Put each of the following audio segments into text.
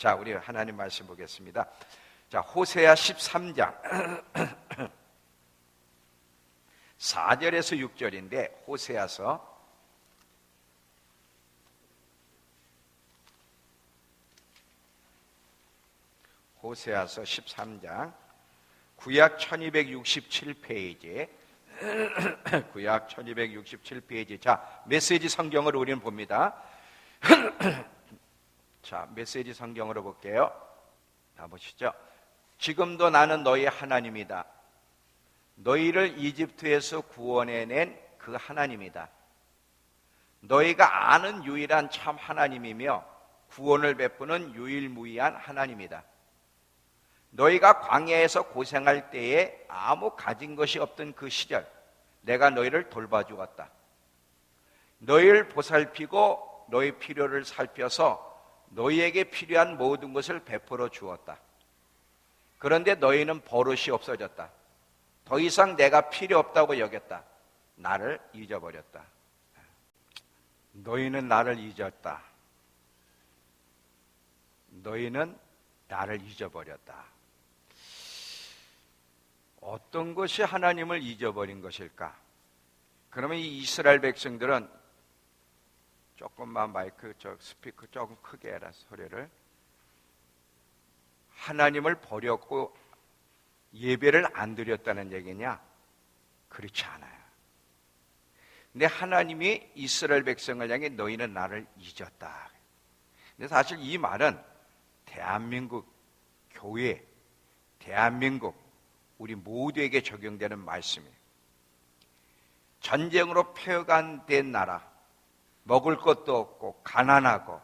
자, 우리 하나님 말씀 보겠습니다. 자, 호세아 13장 4절에서 6절인데 호세아서 13장 구약 1267페이지 구약 1267페이지. 자, 메시지 성경으로 우리는 봅니다. 자, 메시지 성경으로 볼게요. 자, 보시죠. 지금도 나는 너희 하나님이다. 너희를 이집트에서 구원해낸 그 하나님이다. 너희가 아는 유일한 참 하나님이며 구원을 베푸는 유일무이한 하나님이다. 너희가 광야에서 고생할 때에 아무 가진 것이 없던 그 시절 내가 너희를 돌봐주었다. 너희를 보살피고 너희 필요를 살펴서 너희에게 필요한 모든 것을 베풀어 주었다. 그런데 너희는 버릇이 없어졌다. 더 이상 내가 필요 없다고 여겼다. 나를 잊어버렸다. 너희는 나를 잊었다. 너희는 나를 잊어버렸다. 어떤 것이 하나님을 잊어버린 것일까? 그러면 이 이스라엘 백성들은 조금만 마이크, 스피커 조금 크게 해라, 소리를. 하나님을 버렸고 예배를 안 드렸다는 얘기냐? 그렇지 않아요. 근데 하나님이 이스라엘 백성을 향해 너희는 나를 잊었다. 근데 사실 이 말은 대한민국 교회, 대한민국 우리 모두에게 적용되는 말씀이에요. 전쟁으로 폐허된 나라, 먹을 것도 없고 가난하고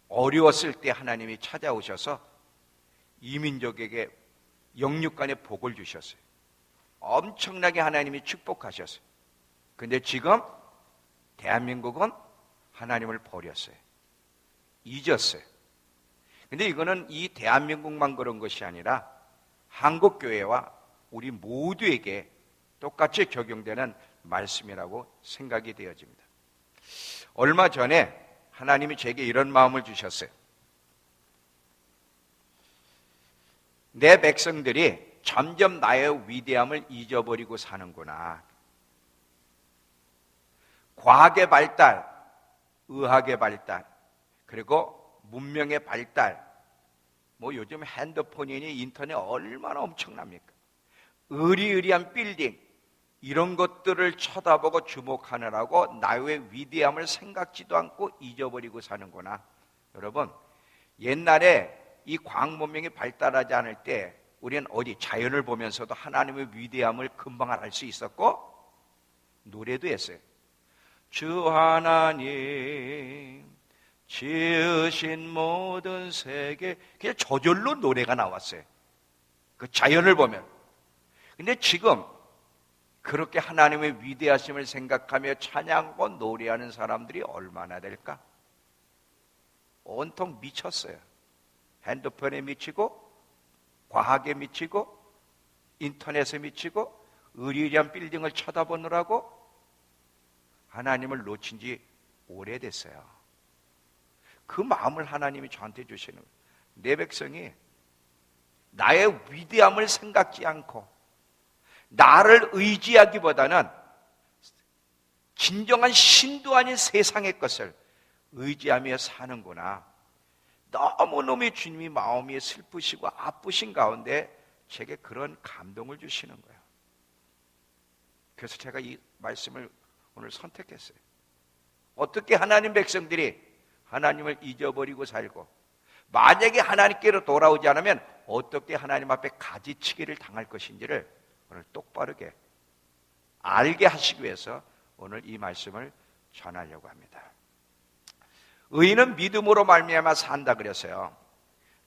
어려웠을 때 하나님이 찾아오셔서 이민족에게 영육간의 복을 주셨어요. 엄청나게 하나님이 축복하셨어요. 근데 지금 대한민국은 하나님을 버렸어요. 잊었어요. 근데 이거는 이 대한민국만 그런 것이 아니라 한국교회와 우리 모두에게 똑같이 적용되는 말씀이라고 생각이 되어집니다. 얼마 전에 하나님이 제게 이런 마음을 주셨어요. 내 백성들이 점점 나의 위대함을 잊어버리고 사는구나. 과학의 발달, 의학의 발달, 그리고 문명의 발달, 뭐 요즘 핸드폰이니 인터넷 얼마나 엄청납니까? 의리의리한 빌딩, 이런 것들을 쳐다보고 주목하느라고 나의 위대함을 생각지도 않고 잊어버리고 사는구나. 여러분, 옛날에 이 과학문명이 발달하지 않을 때 우리는 어디 자연을 보면서도 하나님의 위대함을 금방 알 수 있었고 노래도 했어요. 주 하나님 지으신 모든 세계, 그냥 저절로 노래가 나왔어요. 그 자연을 보면. 근데 지금 그렇게 하나님의 위대하심을 생각하며 찬양하고 노래하는 사람들이 얼마나 될까? 온통 미쳤어요. 핸드폰에 미치고, 과학에 미치고, 인터넷에 미치고, 의리의리한 빌딩을 쳐다보느라고 하나님을 놓친 지 오래됐어요. 그 마음을 하나님이 저한테 주시는 거예요. 내 백성이 나의 위대함을 생각지 않고 나를 의지하기보다는 진정한 신도 아닌 세상의 것을 의지하며 사는구나. 너무너무 주님이 마음이 슬프시고 아프신 가운데 제게 그런 감동을 주시는 거예요. 그래서 제가 이 말씀을 오늘 선택했어요. 어떻게 하나님 백성들이 하나님을 잊어버리고 살고 만약에 하나님께로 돌아오지 않으면 어떻게 하나님 앞에 가지치기를 당할 것인지를 오늘 똑바르게 알게 하시기 위해서 오늘 이 말씀을 전하려고 합니다. 의인은 믿음으로 말미암아 산다 그랬어요.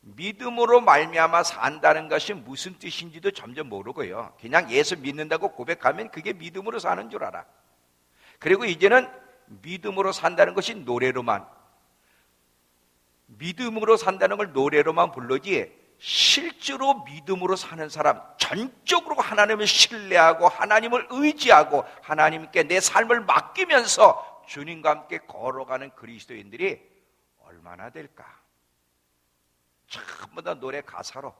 믿음으로 말미암아 산다는 것이 무슨 뜻인지도 점점 모르고요. 그냥 예수 믿는다고 고백하면 그게 믿음으로 사는 줄 알아. 그리고 이제는 믿음으로 산다는 것이 믿음으로 산다는 걸 노래로만 부르지 실제로 믿음으로 사는 사람, 전적으로 하나님을 신뢰하고 하나님을 의지하고 하나님께 내 삶을 맡기면서 주님과 함께 걸어가는 그리스도인들이 얼마나 될까? 전부 다 노래 가사로.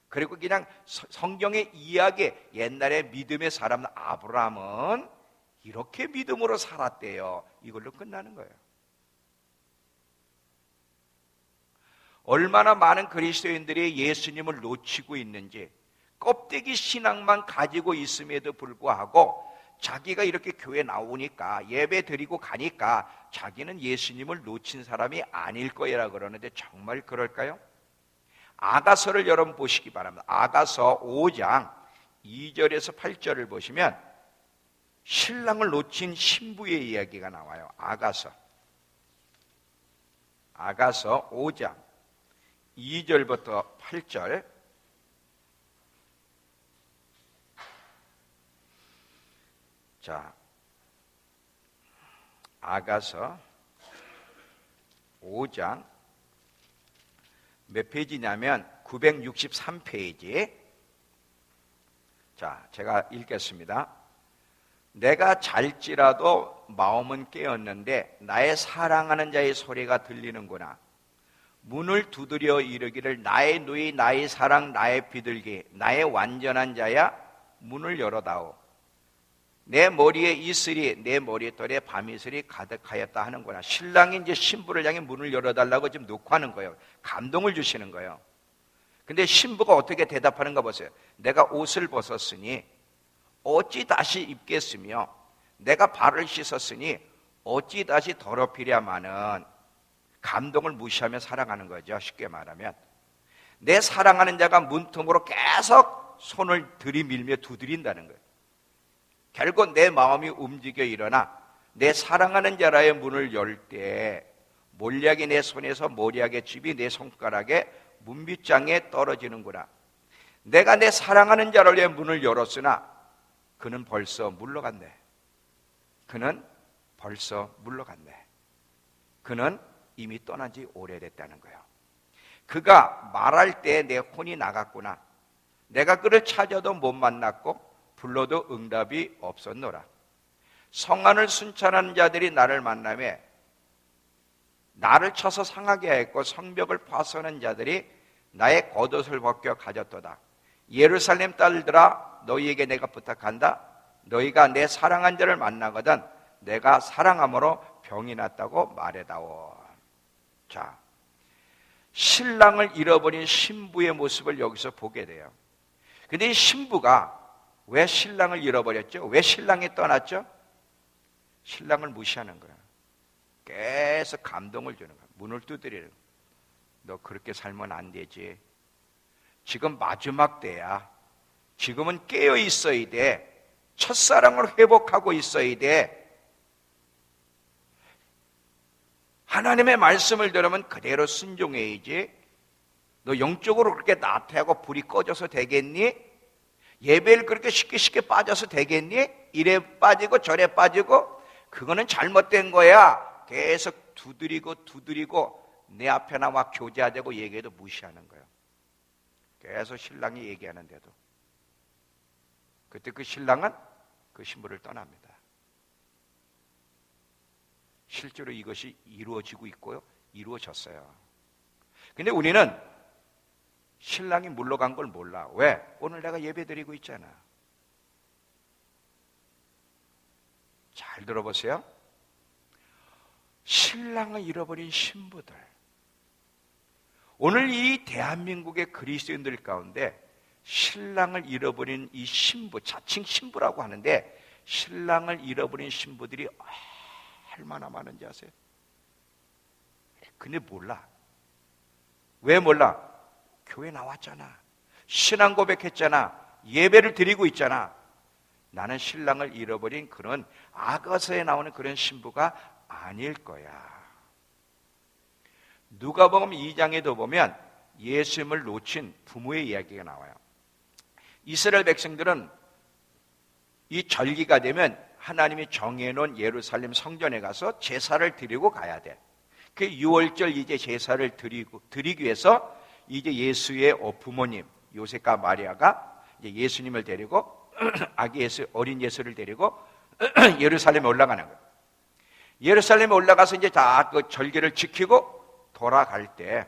그리고 그냥 성경의 이야기, 옛날에 믿음의 사람 아브라함은 이렇게 믿음으로 살았대요. 이걸로 끝나는 거예요. 얼마나 많은 그리스도인들이 예수님을 놓치고 있는지, 껍데기 신앙만 가지고 있음에도 불구하고 자기가 이렇게 교회 나오니까, 예배 드리고 가니까 자기는 예수님을 놓친 사람이 아닐 거라 그러는데 정말 그럴까요? 아가서를 여러분 보시기 바랍니다. 아가서 5장 2절에서 8절을 보시면 신랑을 놓친 신부의 이야기가 나와요. 아가서 5장 2절부터 8절. 자, 아가서 5장 몇 페이지냐면 963페이지. 자, 제가 읽겠습니다. 내가 잘지라도 마음은 깨었는데 나의 사랑하는 자의 소리가 들리는구나. 문을 두드려 이르기를 나의 누이, 나의 사랑, 나의 비둘기, 나의 완전한 자야, 문을 열어다오. 내 머리에 이슬이, 내 머리털에 밤이슬이 가득하였다 하는구나. 신랑이 이제 신부를 향해 문을 열어달라고 지금 녹화하는 거예요. 감동을 주시는 거예요. 근데 신부가 어떻게 대답하는가 보세요. 내가 옷을 벗었으니 어찌 다시 입겠으며 내가 발을 씻었으니 어찌 다시 더럽히랴마는. 감동을 무시하며 사랑하는 거죠. 쉽게 말하면 내 사랑하는 자가 문틈으로 계속 손을 들이밀며 두드린다는 거예요. 결국 내 마음이 움직여 일어나 내 사랑하는 자라의 문을 열 때 몰약이 내 손에서 모략의 칩이 내 손가락에 문빗장에 떨어지는구나. 내가 내 사랑하는 자를 위해 문을 열었으나 그는 벌써 물러갔네. 그는 벌써 물러갔네. 그는 이미 떠난 지 오래됐다는 거예요. 그가 말할 때 내 혼이 나갔구나. 내가 그를 찾아도 못 만났고 불러도 응답이 없었노라. 성안을 순찰하는 자들이 나를 만나며 나를 쳐서 상하게 하였고 성벽을 파손한 자들이 나의 겉옷을 벗겨 가졌도다. 예루살렘 딸들아, 너희에게 내가 부탁한다. 너희가 내 사랑한 자를 만나거든 내가 사랑함으로 병이 났다고 말해다오. 자, 신랑을 잃어버린 신부의 모습을 여기서 보게 돼요. 근데 이 신부가 왜 신랑을 잃어버렸죠? 왜 신랑이 떠났죠? 신랑을 무시하는 거야. 계속 감동을 주는 거야. 문을 두드리는 거야. 너 그렇게 살면 안 되지. 지금 마지막 때야. 지금은 깨어 있어야 돼. 첫사랑을 회복하고 있어야 돼. 하나님의 말씀을 들으면 그대로 순종해야지. 너 영적으로 그렇게 나태하고 불이 꺼져서 되겠니? 예배를 그렇게 쉽게 빠져서 되겠니? 이래 빠지고 저래 빠지고 그거는 잘못된 거야. 계속 두드리고 내 앞에 나와 교제하자고 얘기해도 무시하는 거예요. 계속 신랑이 얘기하는데도. 그때 그 신랑은 그 신부를 떠납니다. 실제로 이것이 이루어지고 있고요. 이루어졌어요. 근데 우리는 신랑이 물러간 걸 몰라. 왜? 오늘 내가 예배 드리고 있잖아. 잘 들어보세요. 신랑을 잃어버린 신부들. 오늘 이 대한민국의 그리스도인들 가운데 신랑을 잃어버린 이 신부, 자칭 신부라고 하는데 신랑을 잃어버린 신부들이 얼마나 많은지 아세요? 근데 몰라. 왜 몰라? 교회 나왔잖아. 신앙 고백했잖아. 예배를 드리고 있잖아. 나는 신랑을 잃어버린 그런 아가서에 나오는 그런 신부가 아닐 거야. 누가복음 2장에도 보면 예수님을 놓친 부모의 이야기가 나와요. 이스라엘 백성들은 이 절기가 되면 하나님이 정해놓은 예루살렘 성전에 가서 제사를 드리고 가야 돼. 그 6월절 이제 제사를 드리기 위해서 이제 예수의 부모님 요셉과 마리아가 이제 예수님을 데리고 아기 예수, 어린 예수를 데리고 예루살렘에 올라가는 거예요. 예루살렘에 올라가서 이제 다 그 절기를 지키고 돌아갈 때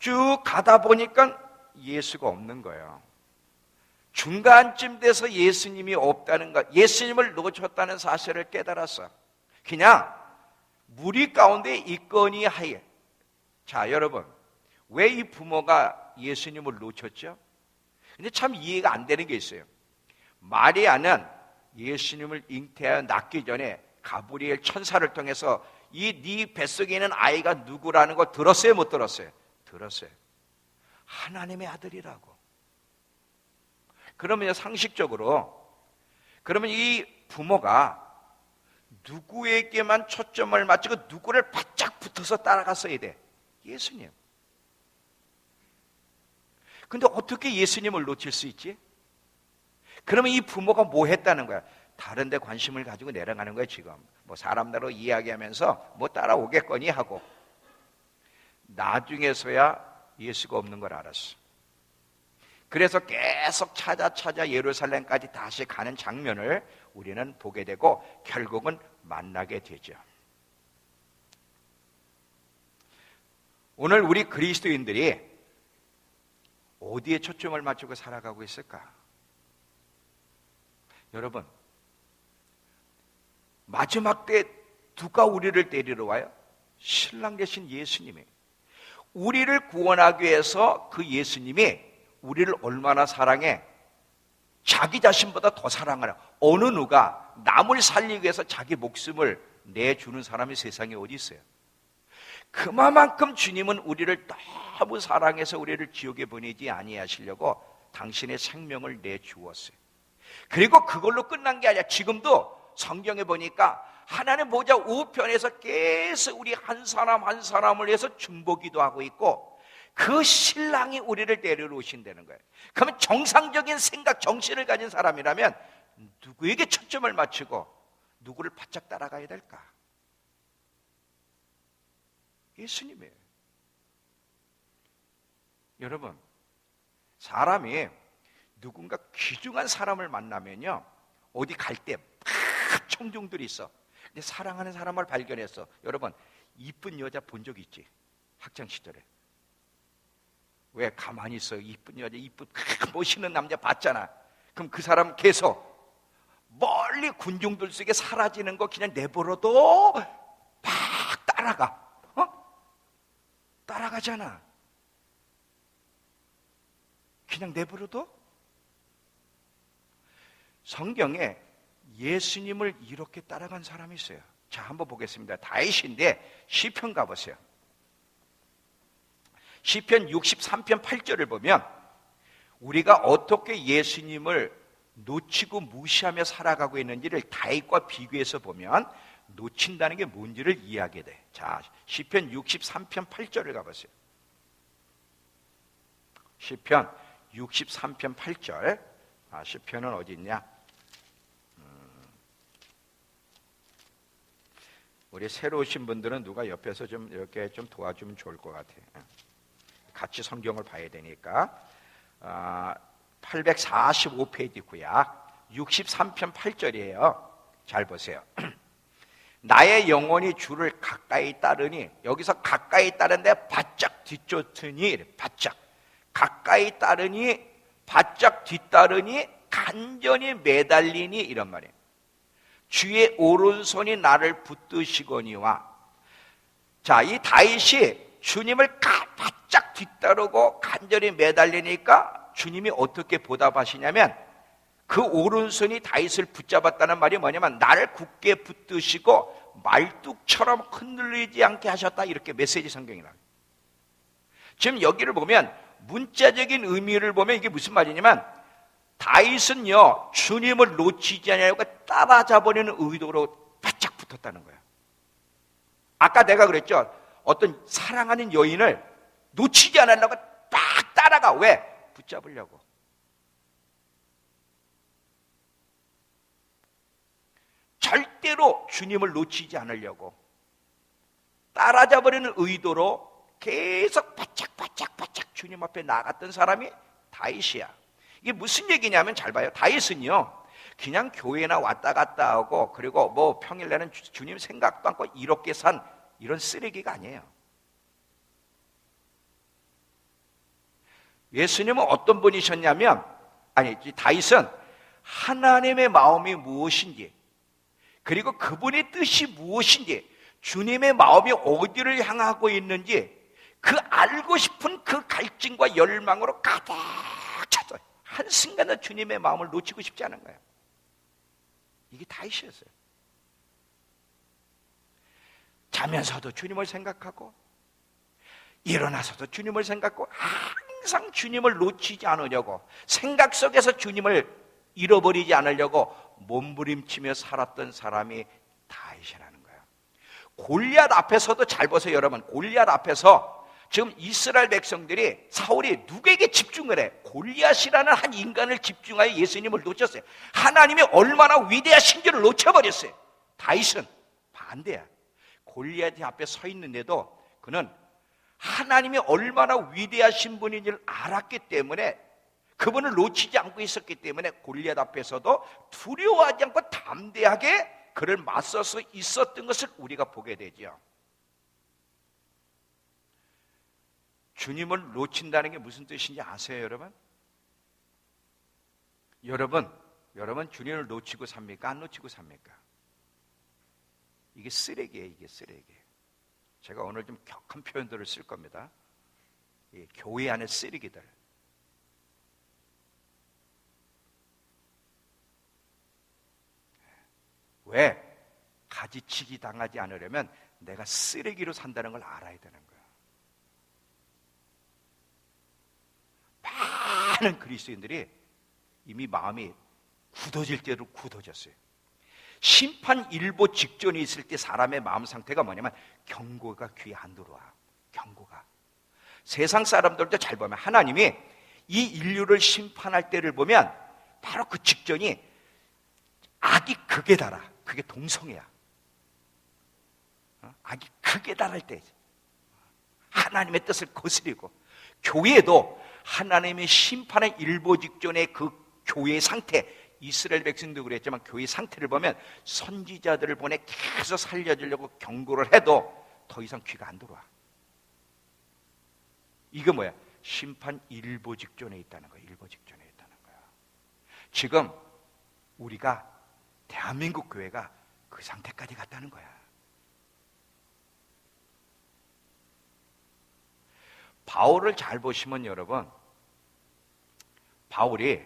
쭉 가다 보니까 예수가 없는 거예요. 중간쯤 돼서 예수님이 없다는 것, 예수님을 놓쳤다는 사실을 깨달았어. 그냥 무리 가운데 있거니 하에. 자, 여러분, 왜 이 부모가 예수님을 놓쳤죠? 근데 참 이해가 안 되는 게 있어요. 마리아는 예수님을 잉태하여 낳기 전에 가브리엘 천사를 통해서 이 네 뱃속에 있는 아이가 누구라는 거 들었어요? 못 들었어요? 들었어요. 하나님의 아들이라고. 그러면 상식적으로, 그러면 이 부모가 누구에게만 초점을 맞추고 누구를 바짝 붙어서 따라갔어야 돼? 예수님. 근데 어떻게 예수님을 놓칠 수 있지? 그러면 이 부모가 뭐 했다는 거야? 다른 데 관심을 가지고 내려가는 거야, 지금. 뭐 사람대로 이야기하면서 뭐 따라오겠거니 하고. 나중에서야 예수가 없는 걸 알았어. 그래서 계속 찾아 예루살렘까지 다시 가는 장면을 우리는 보게 되고 결국은 만나게 되죠. 오늘 우리 그리스도인들이 어디에 초점을 맞추고 살아가고 있을까? 여러분, 마지막 때 누가 우리를 데리러 와요? 신랑 되신 예수님이. 우리를 구원하기 위해서 그 예수님이 우리를 얼마나 사랑해? 자기 자신보다 더 사랑하라. 어느 누가 남을 살리기 위해서 자기 목숨을 내주는 사람이 세상에 어디 있어요? 그만큼 주님은 우리를 너무 사랑해서 우리를 지옥에 보내지 아니하시려고 당신의 생명을 내주었어요. 그리고 그걸로 끝난 게 아니라 지금도 성경에 보니까 하나님 보좌 우편에서 계속 우리 한 사람 한 사람을 위해서 중보기도 하고 있고 그 신랑이 우리를 데리러 오신다는 거예요. 그러면 정상적인 생각, 정신을 가진 사람이라면 누구에게 초점을 맞추고 누구를 바짝 따라가야 될까? 예수님이에요. 여러분, 사람이 누군가 귀중한 사람을 만나면요, 어디 갈 때 막 청중들이 있어. 근데 사랑하는 사람을 발견했어. 여러분, 이쁜 여자 본 적 있지? 학창 시절에. 왜 가만히 있어? 이쁜 여자, 이쁜 멋있는 남자 봤잖아. 그럼 그 사람 계속 멀리 군중들 속에 사라지는 거 그냥 내버려도 막 따라가. 따라가잖아. 그냥 내버려도? 성경에 예수님을 이렇게 따라간 사람이 있어요. 자, 한번 보겠습니다. 다윗인데 시편 가보세요. 시편 63편 8절을 보면 우리가 어떻게 예수님을 놓치고 무시하며 살아가고 있는지를 다윗과 비교해서 보면 놓친다는 게 뭔지를 이해하게 돼. 자, 시편 63편 8절을 가보세요. 시편 63편 8절. 시편은 어디 있냐? 우리 새로 오신 분들은 누가 옆에서 좀 이렇게 좀 도와주면 좋을 것 같아요. 같이 성경을 봐야 되니까. 845페이지고요. 63편 8절이에요. 잘 보세요. 나의 영혼이 주를 가까이 따르니, 여기서 가까이 따르는데 바짝 뒤쫓으니, 바짝 가까이 따르니, 바짝 뒤따르니, 간절히 매달리니, 이런 말이에요. 주의 오른손이 나를 붙드시거니와. 자, 이 다윗이 주님을 바짝 뒤따르고 간절히 매달리니까 주님이 어떻게 보답하시냐면 그 오른손이 다윗을 붙잡았다는 말이 뭐냐면 나를 굳게 붙드시고 말뚝처럼 흔들리지 않게 하셨다, 이렇게 메시지 성경이 나와요. 지금 여기를 보면 문자적인 의미를 보면 이게 무슨 말이냐면 다윗은요 주님을 놓치지 않으려고 따라잡으려는 의도로 바짝 붙었다는 거예요. 아까 내가 그랬죠, 어떤 사랑하는 여인을 놓치지 않으려고 딱 따라가. 왜? 붙잡으려고. 절대로 주님을 놓치지 않으려고 따라잡으려는 의도로 계속 바짝 주님 앞에 나갔던 사람이 다윗이야. 이게 무슨 얘기냐면 잘 봐요. 다윗은요 그냥 교회나 왔다 갔다 하고 그리고 뭐 평일에는 주님 생각도 않고 이렇게 산 이런 쓰레기가 아니에요. 예수님은 어떤 분이셨냐면, 다윗은 하나님의 마음이 무엇인지, 그리고 그분의 뜻이 무엇인지, 주님의 마음이 어디를 향하고 있는지 그 알고 싶은 그 갈증과 열망으로 가득 찼어요. 한순간도 주님의 마음을 놓치고 싶지 않은 거예요. 이게 다윗이었어요. 자면서도 주님을 생각하고 일어나서도 주님을 생각하고 항상 주님을 놓치지 않으려고, 생각 속에서 주님을 잃어버리지 않으려고 몸부림치며 살았던 사람이 다윗이라는 거예요. 골리앗 앞에서도, 잘 보세요 여러분, 골리앗 앞에서 지금 이스라엘 백성들이, 사울이 누구에게 집중을 해? 골리앗이라는 한 인간을 집중하여 예수님을 놓쳤어요. 하나님이 얼마나 위대하신지를 놓쳐버렸어요. 다윗은 반대야. 골리앗이 앞에 서 있는데도 그는 하나님이 얼마나 위대하신 분인지를 알았기 때문에, 그분을 놓치지 않고 있었기 때문에 골리앗 앞에서도 두려워하지 않고 담대하게 그를 맞서서 있었던 것을 우리가 보게 되죠. 주님을 놓친다는 게 무슨 뜻인지 아세요, 여러분? 여러분 주님을 놓치고 삽니까? 안 놓치고 삽니까? 이게 쓰레기예요, 이게 쓰레기. 제가 오늘 좀 격한 표현들을 쓸 겁니다. 교회 안의 쓰레기들. 왜? 가지치기 당하지 않으려면 내가 쓰레기로 산다는 걸 알아야 되는 거예요. 많은 그리스도인들이 이미 마음이 굳어질 대로 굳어졌어요. 심판일보 직전에 있을 때 사람의 마음 상태가 뭐냐면 경고가 귀에 안 들어와. 경고가. 세상 사람들도 잘 보면 하나님이 이 인류를 심판할 때를 보면 바로 그 직전이 악이 극에 달아. 그게 동성애야. 악이 극에 달할 때 하나님의 뜻을 거스리고, 교회도 하나님의 심판의 일보 직전의 그 교회의 상태, 이스라엘 백성도 그랬지만 교회의 상태를 보면 선지자들을 보내 계속 살려주려고 경고를 해도 더 이상 귀가 안 들어와. 이거 뭐야? 심판 일보 직전에 있다는 거야. 일보 직전에 있다는 거야. 지금 우리가, 대한민국 교회가 그 상태까지 갔다는 거야. 바울을 잘 보시면 여러분, 바울이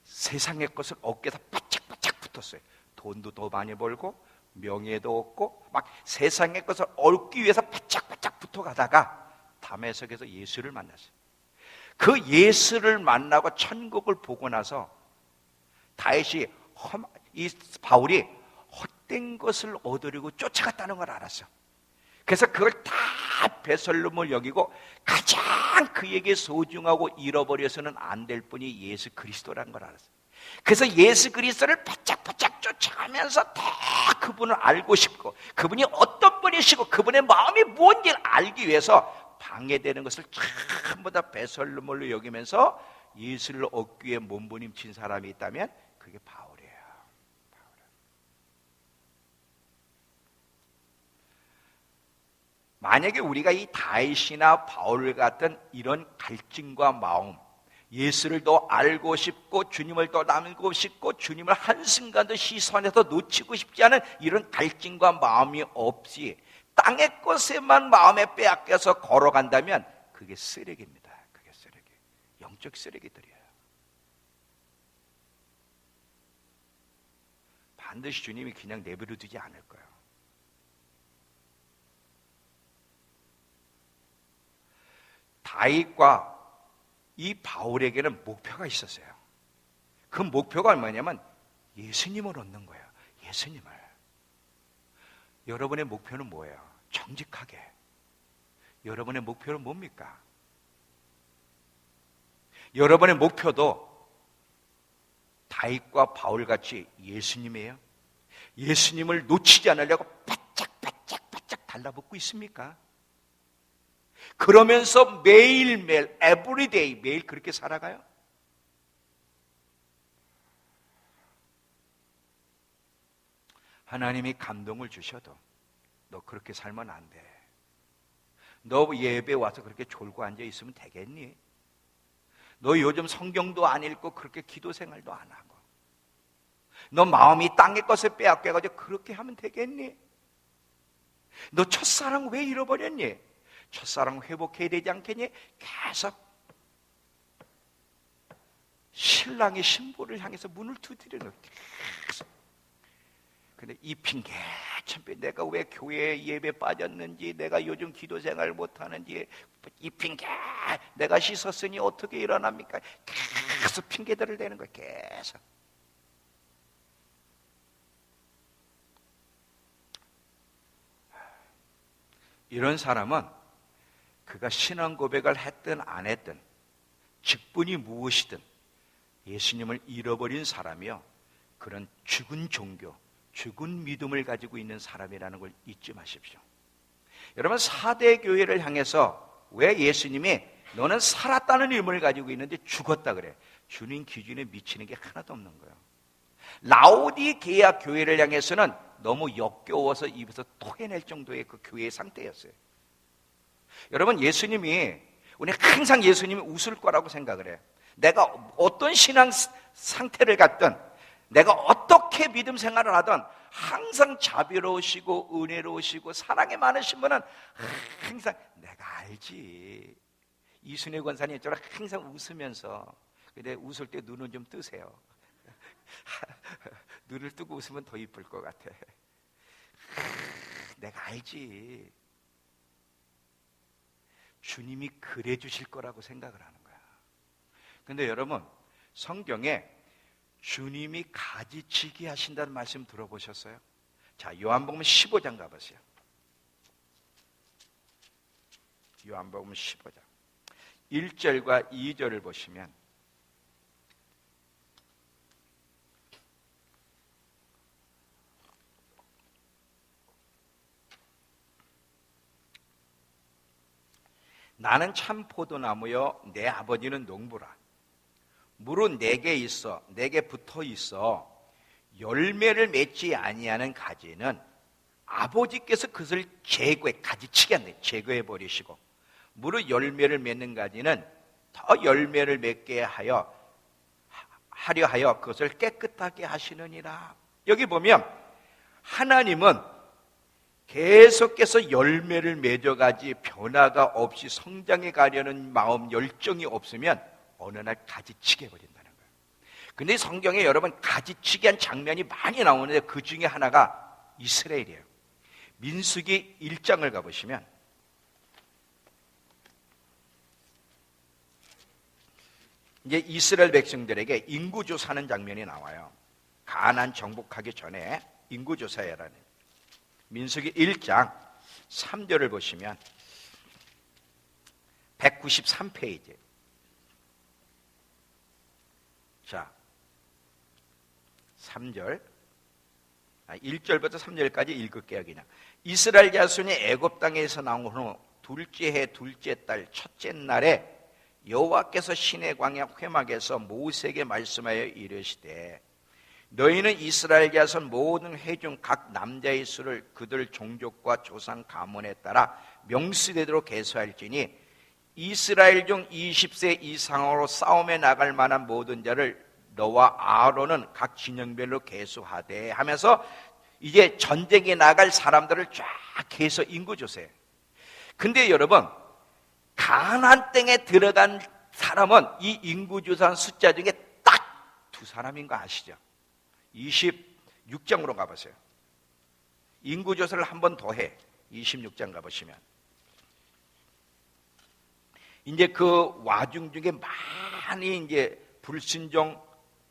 세상의 것을 어깨에서 바짝바짝 붙었어요. 돈도 더 많이 벌고 명예도 얻고 막 세상의 것을 얻기 위해서 바짝바짝 붙어가다가 다메섹에서 예수를 만났어요. 그 예수를 만나고 천국을 보고 나서 바울이 헛된 것을 얻으려고 쫓아갔다는 걸 알았어. 그래서 그걸 다 배설물을 여기고 가장 그에게 소중하고 잃어버려서는 안 될 분이 예수 그리스도라는 걸 알았어요. 그래서 예수 그리스도를 바짝바짝 쫓아가면서 다 그분을 알고 싶고, 그분이 어떤 분이시고 그분의 마음이 뭔지를 알기 위해서 방해되는 것을 전부 다 배설물로 여기면서 예수를 얻기 위해 몸부림친 사람이 있다면 그게 바울이에요. 만약에 우리가 이 다윗이나 바울 같은 이런 갈증과 마음, 예수를 더 알고 싶고 주님을 더 닮고 싶고 주님을 한순간도 시선에서 놓치고 싶지 않은 이런 갈증과 마음이 없이 땅의 것에만 마음에 빼앗겨서 걸어간다면 그게 쓰레기입니다. 그게 쓰레기. 영적 쓰레기들이에요. 반드시 주님이 그냥 내버려 두지 않을 거예요. 다윗과 이 바울에게는 목표가 있었어요. 그 목표가 뭐냐면 예수님을 얻는 거예요. 예수님을. 여러분의 목표는 뭐예요? 정직하게. 여러분의 목표는 뭡니까? 여러분의 목표도 다윗과 바울같이 예수님이에요? 예수님을 놓치지 않으려고 바짝바짝 달라붙고 있습니까? 그러면서 매일매일 everyday 매일 그렇게 살아가요? 하나님이 감동을 주셔도 너 그렇게 살면 안 돼. 너 예배 와서 그렇게 졸고 앉아 있으면 되겠니? 너 요즘 성경도 안 읽고 그렇게 기도 생활도 안 하고 너 마음이 땅의 것을 빼앗겨가지고 그렇게 하면 되겠니? 너 첫사랑 왜 잃어버렸니? 첫사랑 회복해야 되지 않겠니? 계속 신랑의 신부를 향해서 문을 두드리는 거예요. 근데 이 핑계 참배 내가 왜 교회에 예배 빠졌는지, 내가 요즘 기도 생활 못하는지, 이 핑계 내가 씻었으니 어떻게 일어납니까? 계속 핑계들을 대는 거예요. 계속. 이런 사람은 그가 신앙 고백을 했든 안 했든 직분이 무엇이든 예수님을 잃어버린 사람이요, 그런 죽은 종교, 죽은 믿음을 가지고 있는 사람이라는 걸 잊지 마십시오. 여러분, 4대 교회를 향해서 왜 예수님이 너는 살았다는 의문을 가지고 있는데 죽었다 그래? 주님 기준에 미치는 게 하나도 없는 거예요. 라오디게아 교회를 향해서는 너무 역겨워서 입에서 토해낼 정도의 그 교회의 상태였어요. 여러분, 예수님이, 우리 항상 예수님이 웃을 거라고 생각을 해요. 내가 어떤 신앙 상태를 갖든, 내가 어떻게 믿음 생활을 하든 항상 자비로우시고 은혜로우시고 사랑이 많으신 분은 항상 내가 알지. 이순혜 권사님 저랑 항상 웃으면서, 근데 웃을 때 눈은 좀 뜨세요. 눈을 뜨고 웃으면 더 이쁠 것 같아. 내가 알지. 주님이 그래 주실 거라고 생각을 하는 거야. 근데 여러분, 성경에 주님이 가지치기 하신다는 말씀 들어보셨어요? 자, 요한복음 15장 가보세요. 요한복음 15장 1절과 2절을 보시면, 나는 참 포도나무여 내 아버지는 농부라. 물은 내게 있어, 내게 붙어 있어 열매를 맺지 아니하는 가지는 아버지께서 그것을 가지치게 한다. 제거해 버리시고, 무릇 열매를 맺는 가지는 더 열매를 맺게 하려 하여 그것을 깨끗하게 하시느니라. 여기 보면 하나님은 계속해서 열매를 맺어가지 변화가 없이 성장해 가려는 마음, 열정이 없으면 어느 날 가지치게 해버린다는 거예요. 근데 성경에 여러분 가지치기 한 장면이 많이 나오는데 그 중에 하나가 이스라엘이에요. 민수기 1장을 가보시면 이제 이스라엘 백성들에게 인구조사하는 장면이 나와요. 가나안 정복하기 전에 인구조사해라는. 민수기 1장 3절을 보시면 193페이지. 자, 3절, 1절부터 3절까지 읽을게요. 그냥. 이스라엘 자손이 애굽 땅에서 나온 후 둘째 해 둘째 달 첫째 날에 여호와께서 시내 광야 회막에서 모세에게 말씀하여 이르시되, 너희는 이스라엘 자손 모든 회중 각 남자의 수를 그들 종족과 조상 가문에 따라 명수되도록 계수할지니 이스라엘 중 20세 이상으로 싸움에 나갈 만한 모든 자를 너와 아론은 각 진영별로 계수하되 하면서 이제 전쟁에 나갈 사람들을 쫙 해서 인구조사해요. 근데 여러분, 가나안 땅에 들어간 사람은 이 인구조사한 숫자 중에 딱 두 사람인 거 아시죠? 26장으로 가보세요. 인구조사를 한 번 더 해. 26장 가보시면 이제 그 와중 중에 많이 이제 불순종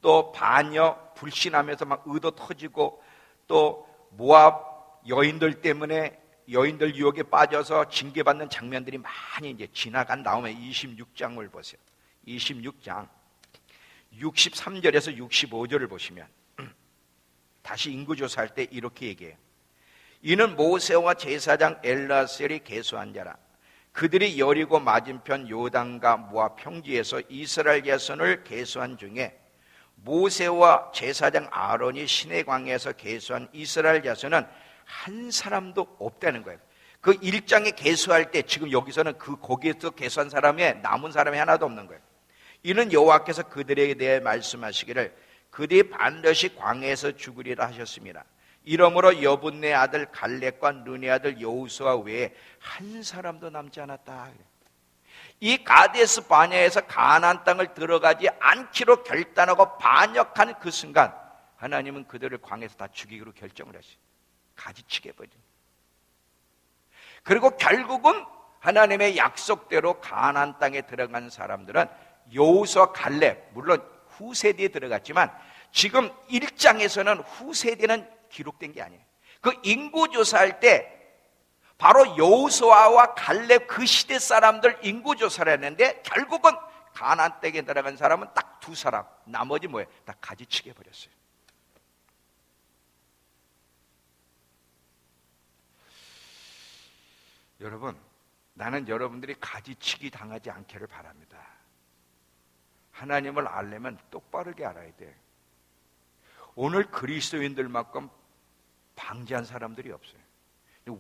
또 반역 불신하면서 막 의도 터지고, 또 모압 여인들 때문에 여인들 유혹에 빠져서 징계받는 장면들이 많이 이제 지나간 다음에 26장을 보세요. 26장 63절에서 65절을 보시면 다시 인구조사할 때 이렇게 얘기해요. 이는 모세와 제사장 엘라셀이 계수한 자라. 그들이 여리고 맞은편 요단과 모압 평지에서 이스라엘 자손을 계수한 중에 모세와 제사장 아론이 시내 광야에서 계수한 이스라엘 자손은 한 사람도 없다는 거예요. 그 1장에 계수할 때 지금 여기서는 그 거기에서 계수한 사람에 남은 사람이 하나도 없는 거예요. 이는 여호와께서 그들에게 대해 말씀하시기를 그들이 반드시 광야에서 죽으리라 하셨습니다. 이러므로 여분네 아들 갈렙과 눈의 아들 여호수아 외에 한 사람도 남지 않았다. 이 가데스 바네아에서 가나안 땅을 들어가지 않기로 결단하고 반역한 그 순간 하나님은 그들을 광야에서 다 죽이기로 결정을 하시. 가지치게 버린. 그리고 결국은 하나님의 약속대로 가나안 땅에 들어간 사람들은 여호수아 갈렙, 물론 후세대에 들어갔지만 지금 1장에서는 후세대는 기록된 게 아니에요. 그 인구조사할 때 바로 여호수아와 갈렙 그 시대 사람들 인구조사를 했는데 결국은 가나안 땅에 들어간 사람은 딱 두 사람, 나머지 뭐예요? 다 가지치게 버렸어요. 여러분, 나는 여러분들이 가지치기 당하지 않기를 바랍니다. 하나님을 알려면 똑바르게 알아야 돼. 오늘 그리스도인들만큼 방자한 사람들이 없어요.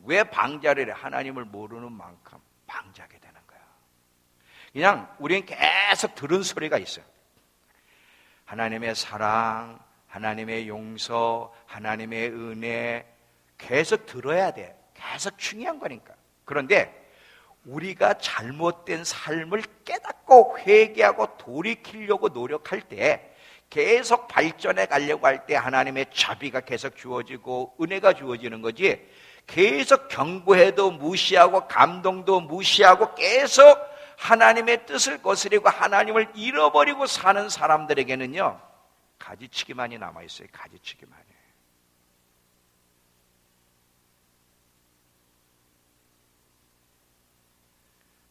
왜 방자를 해? 하나님을 모르는 만큼 방자하게 되는 거야. 그냥 우리는 계속 들은 소리가 있어요. 하나님의 사랑, 하나님의 용서, 하나님의 은혜 계속 들어야 돼. 계속 중요한 거니까. 그런데 우리가 잘못된 삶을 깨닫고 회개하고 돌이키려고 노력할 때 계속 발전해 가려고 할 때 하나님의 자비가 계속 주어지고 은혜가 주어지는 거지, 계속 경고해도 무시하고 감동도 무시하고 계속 하나님의 뜻을 거스리고 하나님을 잃어버리고 사는 사람들에게는요 가지치기만이 남아있어요. 가지치기만이.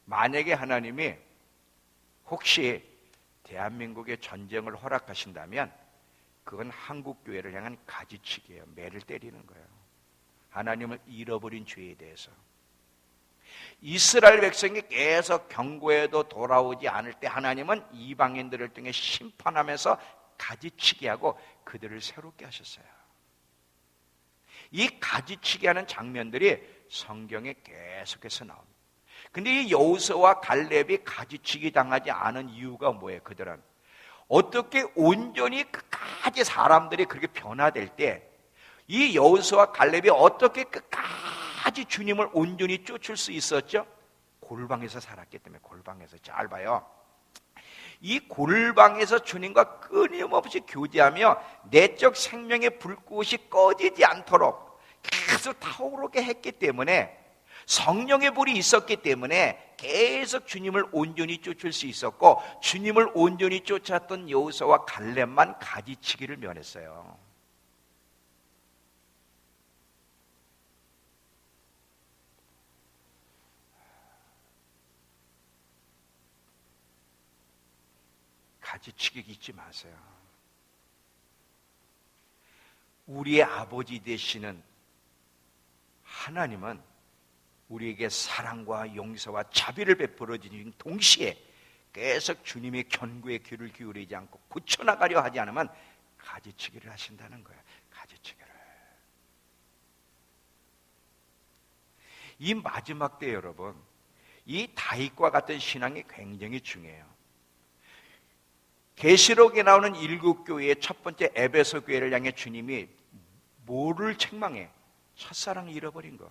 만약에 하나님이 혹시 대한민국에 전쟁을 허락하신다면 그건 한국교회를 향한 가지치기예요. 매를 때리는 거예요. 하나님을 잃어버린 죄에 대해서. 이스라엘 백성이 계속 경고해도 돌아오지 않을 때 하나님은 이방인들을 통해 심판하면서 가지치기 하고 그들을 새롭게 하셨어요. 이 가지치기 하는 장면들이 성경에 계속해서 나옵니다. 근데 이 여호수아와 갈렙이 가지치기 당하지 않은 이유가 뭐예요? 그들은 어떻게 온전히 끝까지 사람들이 그렇게 변화될 때 이 여호수아와 갈렙이 어떻게 끝까지 주님을 온전히 쫓을 수 있었죠? 골방에서 살았기 때문에. 골방에서. 잘 봐요. 이 골방에서 주님과 끊임없이 교제하며 내적 생명의 불꽃이 꺼지지 않도록 계속 타오르게 했기 때문에, 성령의 불이 있었기 때문에 계속 주님을 온전히 쫓을 수 있었고, 주님을 온전히 쫓았던 여호수아와 갈렙만 가지치기를 면했어요. 가지치기 잊지 마세요. 우리의 아버지 되시는 하나님은 우리에게 사랑과 용서와 자비를 베풀어 주신 동시에 계속 주님의 견고에 귀를 기울이지 않고 고쳐나가려 하지 않으면 가지치기를 하신다는 거예요. 가지치기를. 이 마지막 때 여러분, 이 다윗과 같은 신앙이 굉장히 중요해요. 계시록에 나오는 일곱 교회의 첫 번째 에베소 교회를 향해 주님이 뭐를 책망해? 첫사랑을 잃어버린 거.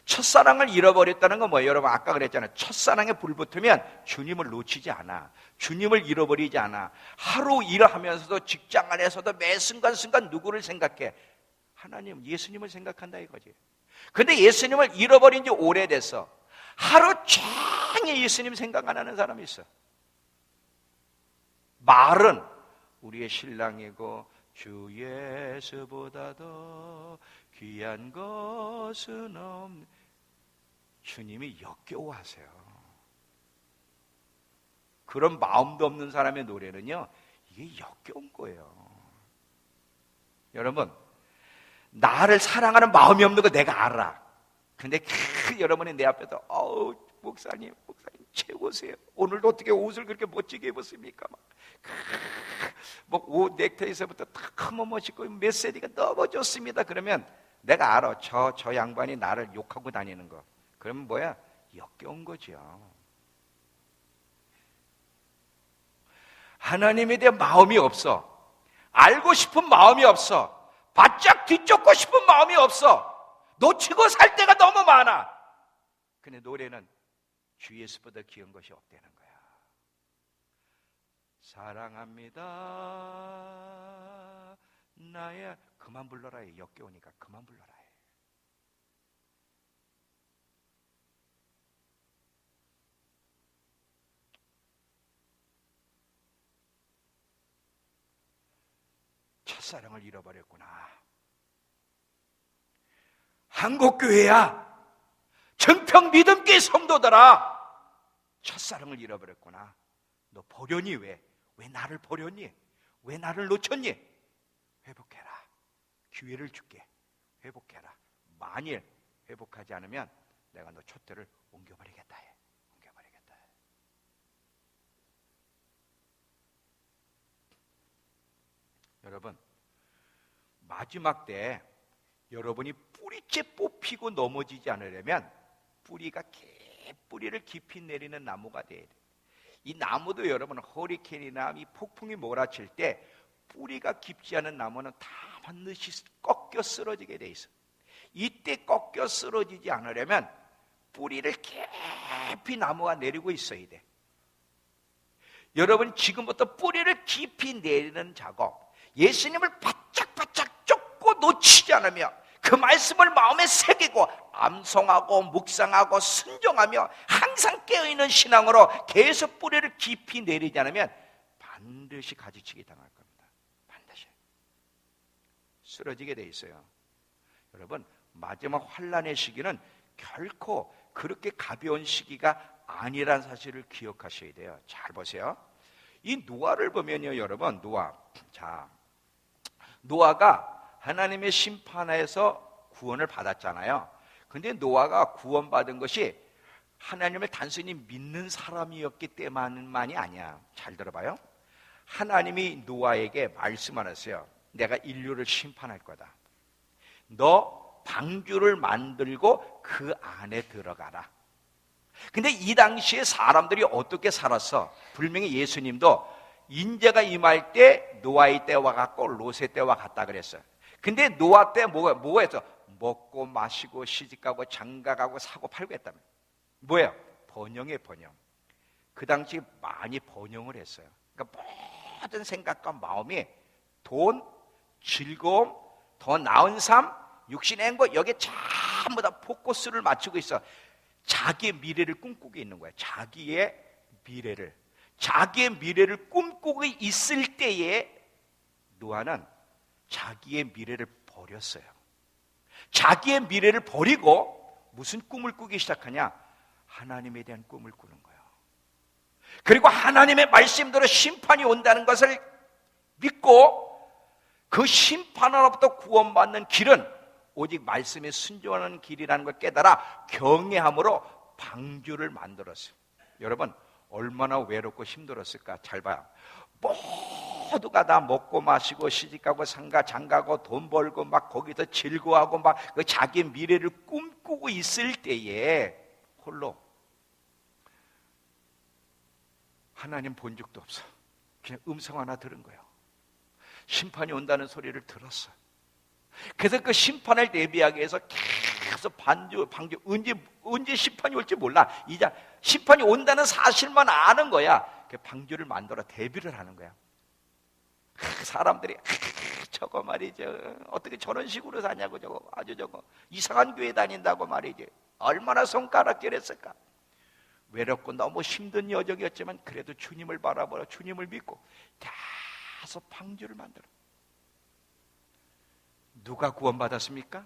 첫사랑을 잃어버렸다는 건 뭐예요? 여러분 아까 그랬잖아요. 첫사랑에 불 붙으면 주님을 놓치지 않아. 주님을 잃어버리지 않아. 하루 일하면서도 직장 안에서도 매 순간순간 누구를 생각해? 하나님, 예수님을 생각한다 이거지. 근데 예수님을 잃어버린 지 오래됐어. 하루 종일 예수님 생각 안 하는 사람이 있어. 말은 우리의 신랑이고 주 예수보다 더 귀한 것은 없네. 주님이 역겨워하세요. 그런 마음도 없는 사람의 노래는요, 이게 역겨운 거예요. 여러분, 나를 사랑하는 마음이 없는 거 내가 알아. 근데 여러분이 내 앞에서 목사님 최고세요. 오늘도 어떻게 옷을 그렇게 멋지게 입었습니까? 옷 넥타이에서부터 탁 멋있고 메시지가 너무 좋습니다. 그러면 내가 알아. 저 양반이 나를 욕하고 다니는 거. 그러면 뭐야? 역겨운 거죠. 하나님에 대한 마음이 없어. 알고 싶은 마음이 없어. 바짝 뒤쫓고 싶은 마음이 없어. 놓치고 살 때가 너무 많아. 근데 노래는 주 예수보다 귀한 것이 없다는 거야. 사랑합니다 나의, 그만 불러라 해. 역겨우니까 그만 불러라 해. 첫사랑을 잃어버렸구나. 한국교회야, 정평 믿음교회 성도들아, 첫사랑을 잃어버렸구나. 너 버렸니? 왜 나를 버렸니? 왜 나를 놓쳤니? 회복해라. 기회를 줄게. 회복해라. 만일 회복하지 않으면 내가 너 촛대를 옮겨버리겠다 해. 옮겨버리겠다 해. 여러분, 마지막 때 여러분이 뿌리째 뽑히고 넘어지지 않으려면 뿌리를 깊이 내리는 나무가 돼야 돼. 이 나무도 여러분, 허리케인이나 이 폭풍이 몰아칠 때 뿌리가 깊지 않은 나무는 다 반드시 꺾여 쓰러지게 돼 있어. 이때 꺾여 쓰러지지 않으려면 뿌리를 깊이 나무가 내리고 있어야 돼. 여러분, 지금부터 뿌리를 깊이 내리는 작업, 예수님을 바짝바짝 쫓고 놓치지 않으며 그 말씀을 마음에 새기고 암송하고 묵상하고 순종하며 항상 깨어있는 신앙으로 계속 뿌리를 깊이 내리지 않으면 반드시 가지치기 당할 겁니다. 반드시 쓰러지게 돼 있어요. 여러분, 마지막 환난의 시기는 결코 그렇게 가벼운 시기가 아니란 사실을 기억하셔야 돼요. 잘 보세요. 이 노아를 보면요, 여러분, 노아가 하나님의 심판에서 구원을 받았잖아요. 근데 노아가 구원받은 것이 하나님을 단순히 믿는 사람이었기 때문만이 아니야. 잘 들어봐요. 하나님이 노아에게 말씀하셨어요. 내가 인류를 심판할 거다. 너 방주를 만들고 그 안에 들어가라. 근데 이 당시에 사람들이 어떻게 살았어? 분명히 예수님도 인재가 임할 때 노아의 때와 같고 롯의 때와 같다 그랬어요. 근데 노아 때 뭐가 했어? 먹고 마시고 시집가고 장가가고 사고 팔고 했다며. 뭐예요? 번영의 번영. 그 당시 많이 번영을 했어요. 그러니까 모든 생각과 마음이 돈, 즐거움, 더 나은 삶, 육신의 행복, 여기에 전부 다 포커스를 맞추고 있어. 자기의 미래를 꿈꾸고 있는 거야. 자기의 미래를 꿈꾸고 있을 때에 노아는 자기의 미래를 버렸어요. 자기의 미래를 버리고 무슨 꿈을 꾸기 시작하냐? 하나님에 대한 꿈을 꾸는 거예요. 그리고 하나님의 말씀대로 심판이 온다는 것을 믿고 그 심판으로부터 구원받는 길은 오직 말씀에 순종하는 길이라는 걸 깨달아 경외함으로 방주를 만들었어요. 여러분, 얼마나 외롭고 힘들었을까? 잘 봐요. 모두가 다 먹고 마시고 시집가고 장가고 돈 벌고 막 거기서 즐거워하고 막 그 자기 미래를 꿈꾸고 있을 때에 홀로 하나님 본 적도 없어. 그냥 음성 하나 들은 거예요. 심판이 온다는 소리를 들었어. 그래서 그 심판을 대비하기 위해서 계속 방주 언제 심판이 올지 몰라. 이제 심판이 온다는 사실만 아는 거야. 방주를 만들어 대비를 하는 거야. 사람들이 저거 말이죠, 어떻게 저런 식으로 사냐고, 저거 아주 저거 이상한 교회 다닌다고 말이지. 얼마나 손가락질했을까. 외롭고 너무 힘든 여정이었지만 그래도 주님을 바라보라, 주님을 믿고 계속 방주를 만들어. 누가 구원받았습니까?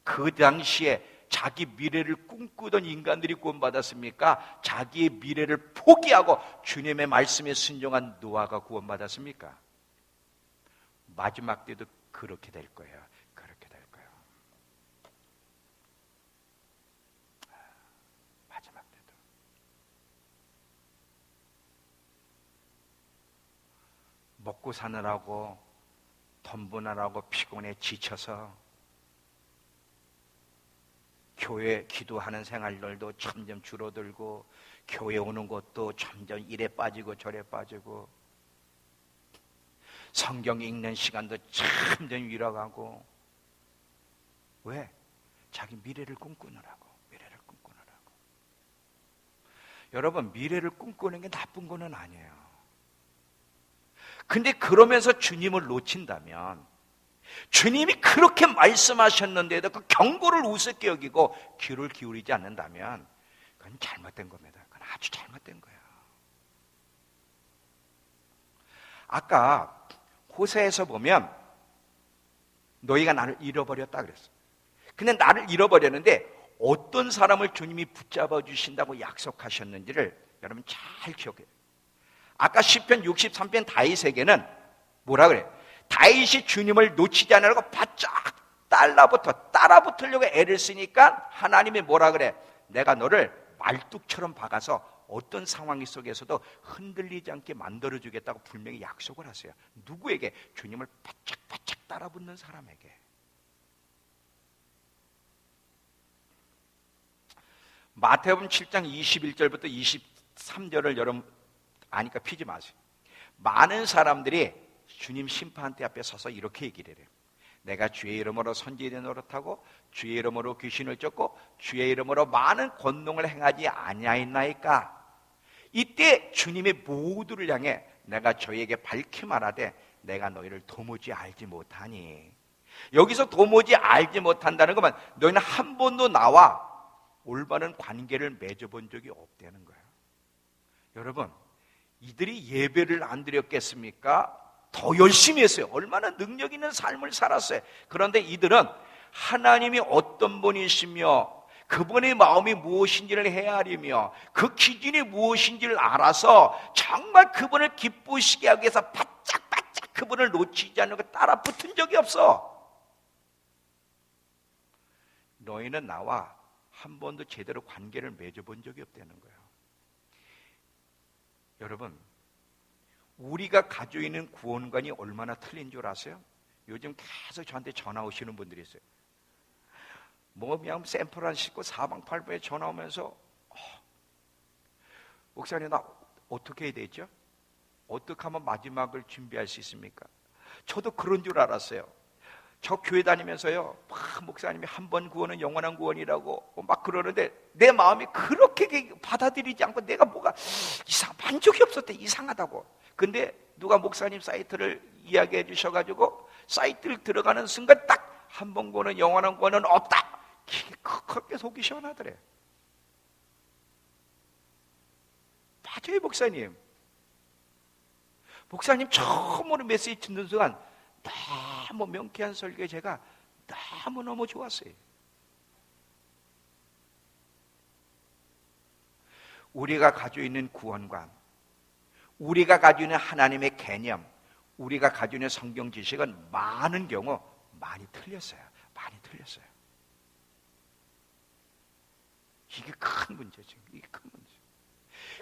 그 당시에 자기 미래를 꿈꾸던 인간들이 구원받았습니까? 자기의 미래를 포기하고 주님의 말씀에 순종한 노아가 구원받았습니까? 마지막 때도 그렇게 될 거예요. 그렇게 될 거예요. 마지막 때도. 먹고 사느라고 돈 버느라고 피곤해 지쳐서 교회 기도하는 생활들도 점점 줄어들고 교회 오는 것도 점점 이래 빠지고 저래 빠지고 성경 읽는 시간도 점점 잃어가고. 왜? 자기 미래를 꿈꾸느라고. 여러분, 미래를 꿈꾸는 게 나쁜 거는 아니에요. 근데 그러면서 주님을 놓친다면, 주님이 그렇게 말씀하셨는데도 그 경고를 우습게 여기고 귀를 기울이지 않는다면 그건 잘못된 겁니다. 그건 아주 잘못된 거예요. 아까 호세에서 보면 너희가 나를 잃어버렸다 그랬어요. 근데 나를 잃어버렸는데 어떤 사람을 주님이 붙잡아 주신다고 약속하셨는지를 여러분 잘 기억해요. 아까 시편 63편 다윗에게는 뭐라 그래? 다윗이 주님을 놓치지 않으려고 바짝 따라붙으려고 애를 쓰니까 하나님이 뭐라 그래? 내가 너를 말뚝처럼 박아서 어떤 상황 속에서도 흔들리지 않게 만들어주겠다고 분명히 약속을 하세요. 누구에게? 주님을 바짝 따라붙는 사람에게. 마태복음 7장 21절부터 23절을 여러분 아니까 피지 마세요. 많은 사람들이 주님 심판대 앞에 서서 이렇게 얘기를 해요. 내가 주의 이름으로 선지자 노릇하고 주의 이름으로 귀신을 쫓고 주의 이름으로 많은 권능을 행하지 아니하였나이까. 이때 주님이 모두를 향해 내가 저에게 밝히 말하되 내가 너희를 도무지 알지 못하니. 여기서 도무지 알지 못한다는 것은 너희는 한 번도 나와 올바른 관계를 맺어본 적이 없다는 거예요. 여러분, 이들이 예배를 안 드렸겠습니까? 더 열심히 했어요. 얼마나 능력 있는 삶을 살았어요. 그런데 이들은 하나님이 어떤 분이시며 그분의 마음이 무엇인지를 헤아리며 그 기준이 무엇인지를 알아서 정말 그분을 기쁘시게 하기 위해서 바짝 그분을 놓치지 않고 따라 붙은 적이 없어. 너희는 나와 한 번도 제대로 관계를 맺어본 적이 없다는 거예요. 여러분, 우리가 가지고 있는 구원관이 얼마나 틀린 줄 아세요? 요즘 계속 저한테 전화 오시는 분들이 있어요. 뭐 그냥 샌프란시스코 사방팔방에 전화 오면서 목사님 나 어떻게 해야 되죠? 어떻게 하면 마지막을 준비할 수 있습니까? 저도 그런 줄 알았어요. 저 교회 다니면서요, 목사님이 한 번 구원은 영원한 구원이라고 막 그러는데 내 마음이 그렇게 받아들이지 않고 내가 뭐가 만족이 없었대. 이상하다고. 근데 누가 목사님 사이트를 이야기해 주셔가지고 사이트를 들어가는 순간 딱 한 번 구원은 영원한 구원은 없다. 그렇게 속이 시원하더래. 맞아요, 목사님. 목사님 처음으로 메시지 듣는 순간 너무 명쾌한 설교 제가 너무너무 좋았어요. 우리가 가지고 있는 구원관, 우리가 가지고 있는 하나님의 개념, 우리가 가지고 있는 성경 지식은 많은 경우 많이 틀렸어요. 많이 틀렸어요. 이게 큰 문제죠. 이게 큰 문제.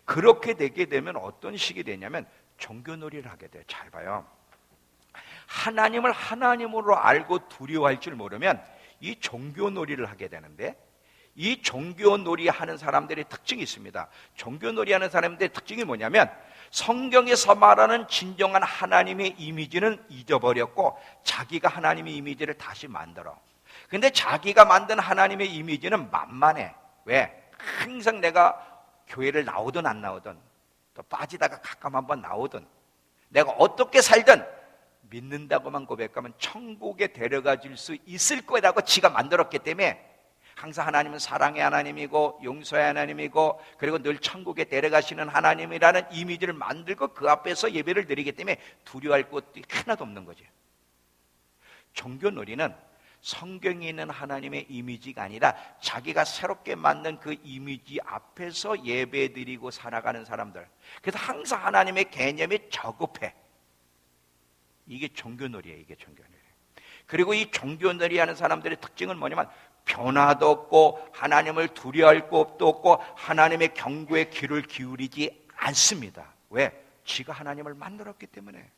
그렇게 되게 되면 어떤 식이 되냐면 종교놀이를 하게 돼요. 잘 봐요. 하나님을 하나님으로 알고 두려워할 줄 모르면 이 종교놀이를 하게 되는데, 이 종교놀이 하는 사람들의 특징이 있습니다. 종교놀이 하는 사람들의 특징이 뭐냐면 성경에서 말하는 진정한 하나님의 이미지는 잊어버렸고 자기가 하나님의 이미지를 다시 만들어. 근데 자기가 만든 하나님의 이미지는 만만해. 왜? 항상 내가 교회를 나오든 안 나오든 또 빠지다가 가끔 한번 나오든 내가 어떻게 살든 믿는다고만 고백하면 천국에 데려가 줄 수 있을 거라고 지가 만들었기 때문에 항상 하나님은 사랑의 하나님이고 용서의 하나님이고 그리고 늘 천국에 데려가시는 하나님이라는 이미지를 만들고 그 앞에서 예배를 드리기 때문에 두려워할 것도 하나도 없는 거죠. 종교놀이는 성경에 있는 하나님의 이미지가 아니라 자기가 새롭게 만든 그 이미지 앞에서 예배 드리고 살아가는 사람들. 그래서 항상 하나님의 개념이 저급해. 이게 종교놀이에요. 이게 종교놀이. 그리고 이 종교놀이 하는 사람들의 특징은 뭐냐면 변화도 없고 하나님을 두려워할 것도 없고 하나님의 경고에 귀를 기울이지 않습니다. 왜? 지가 하나님을 만들었기 때문에.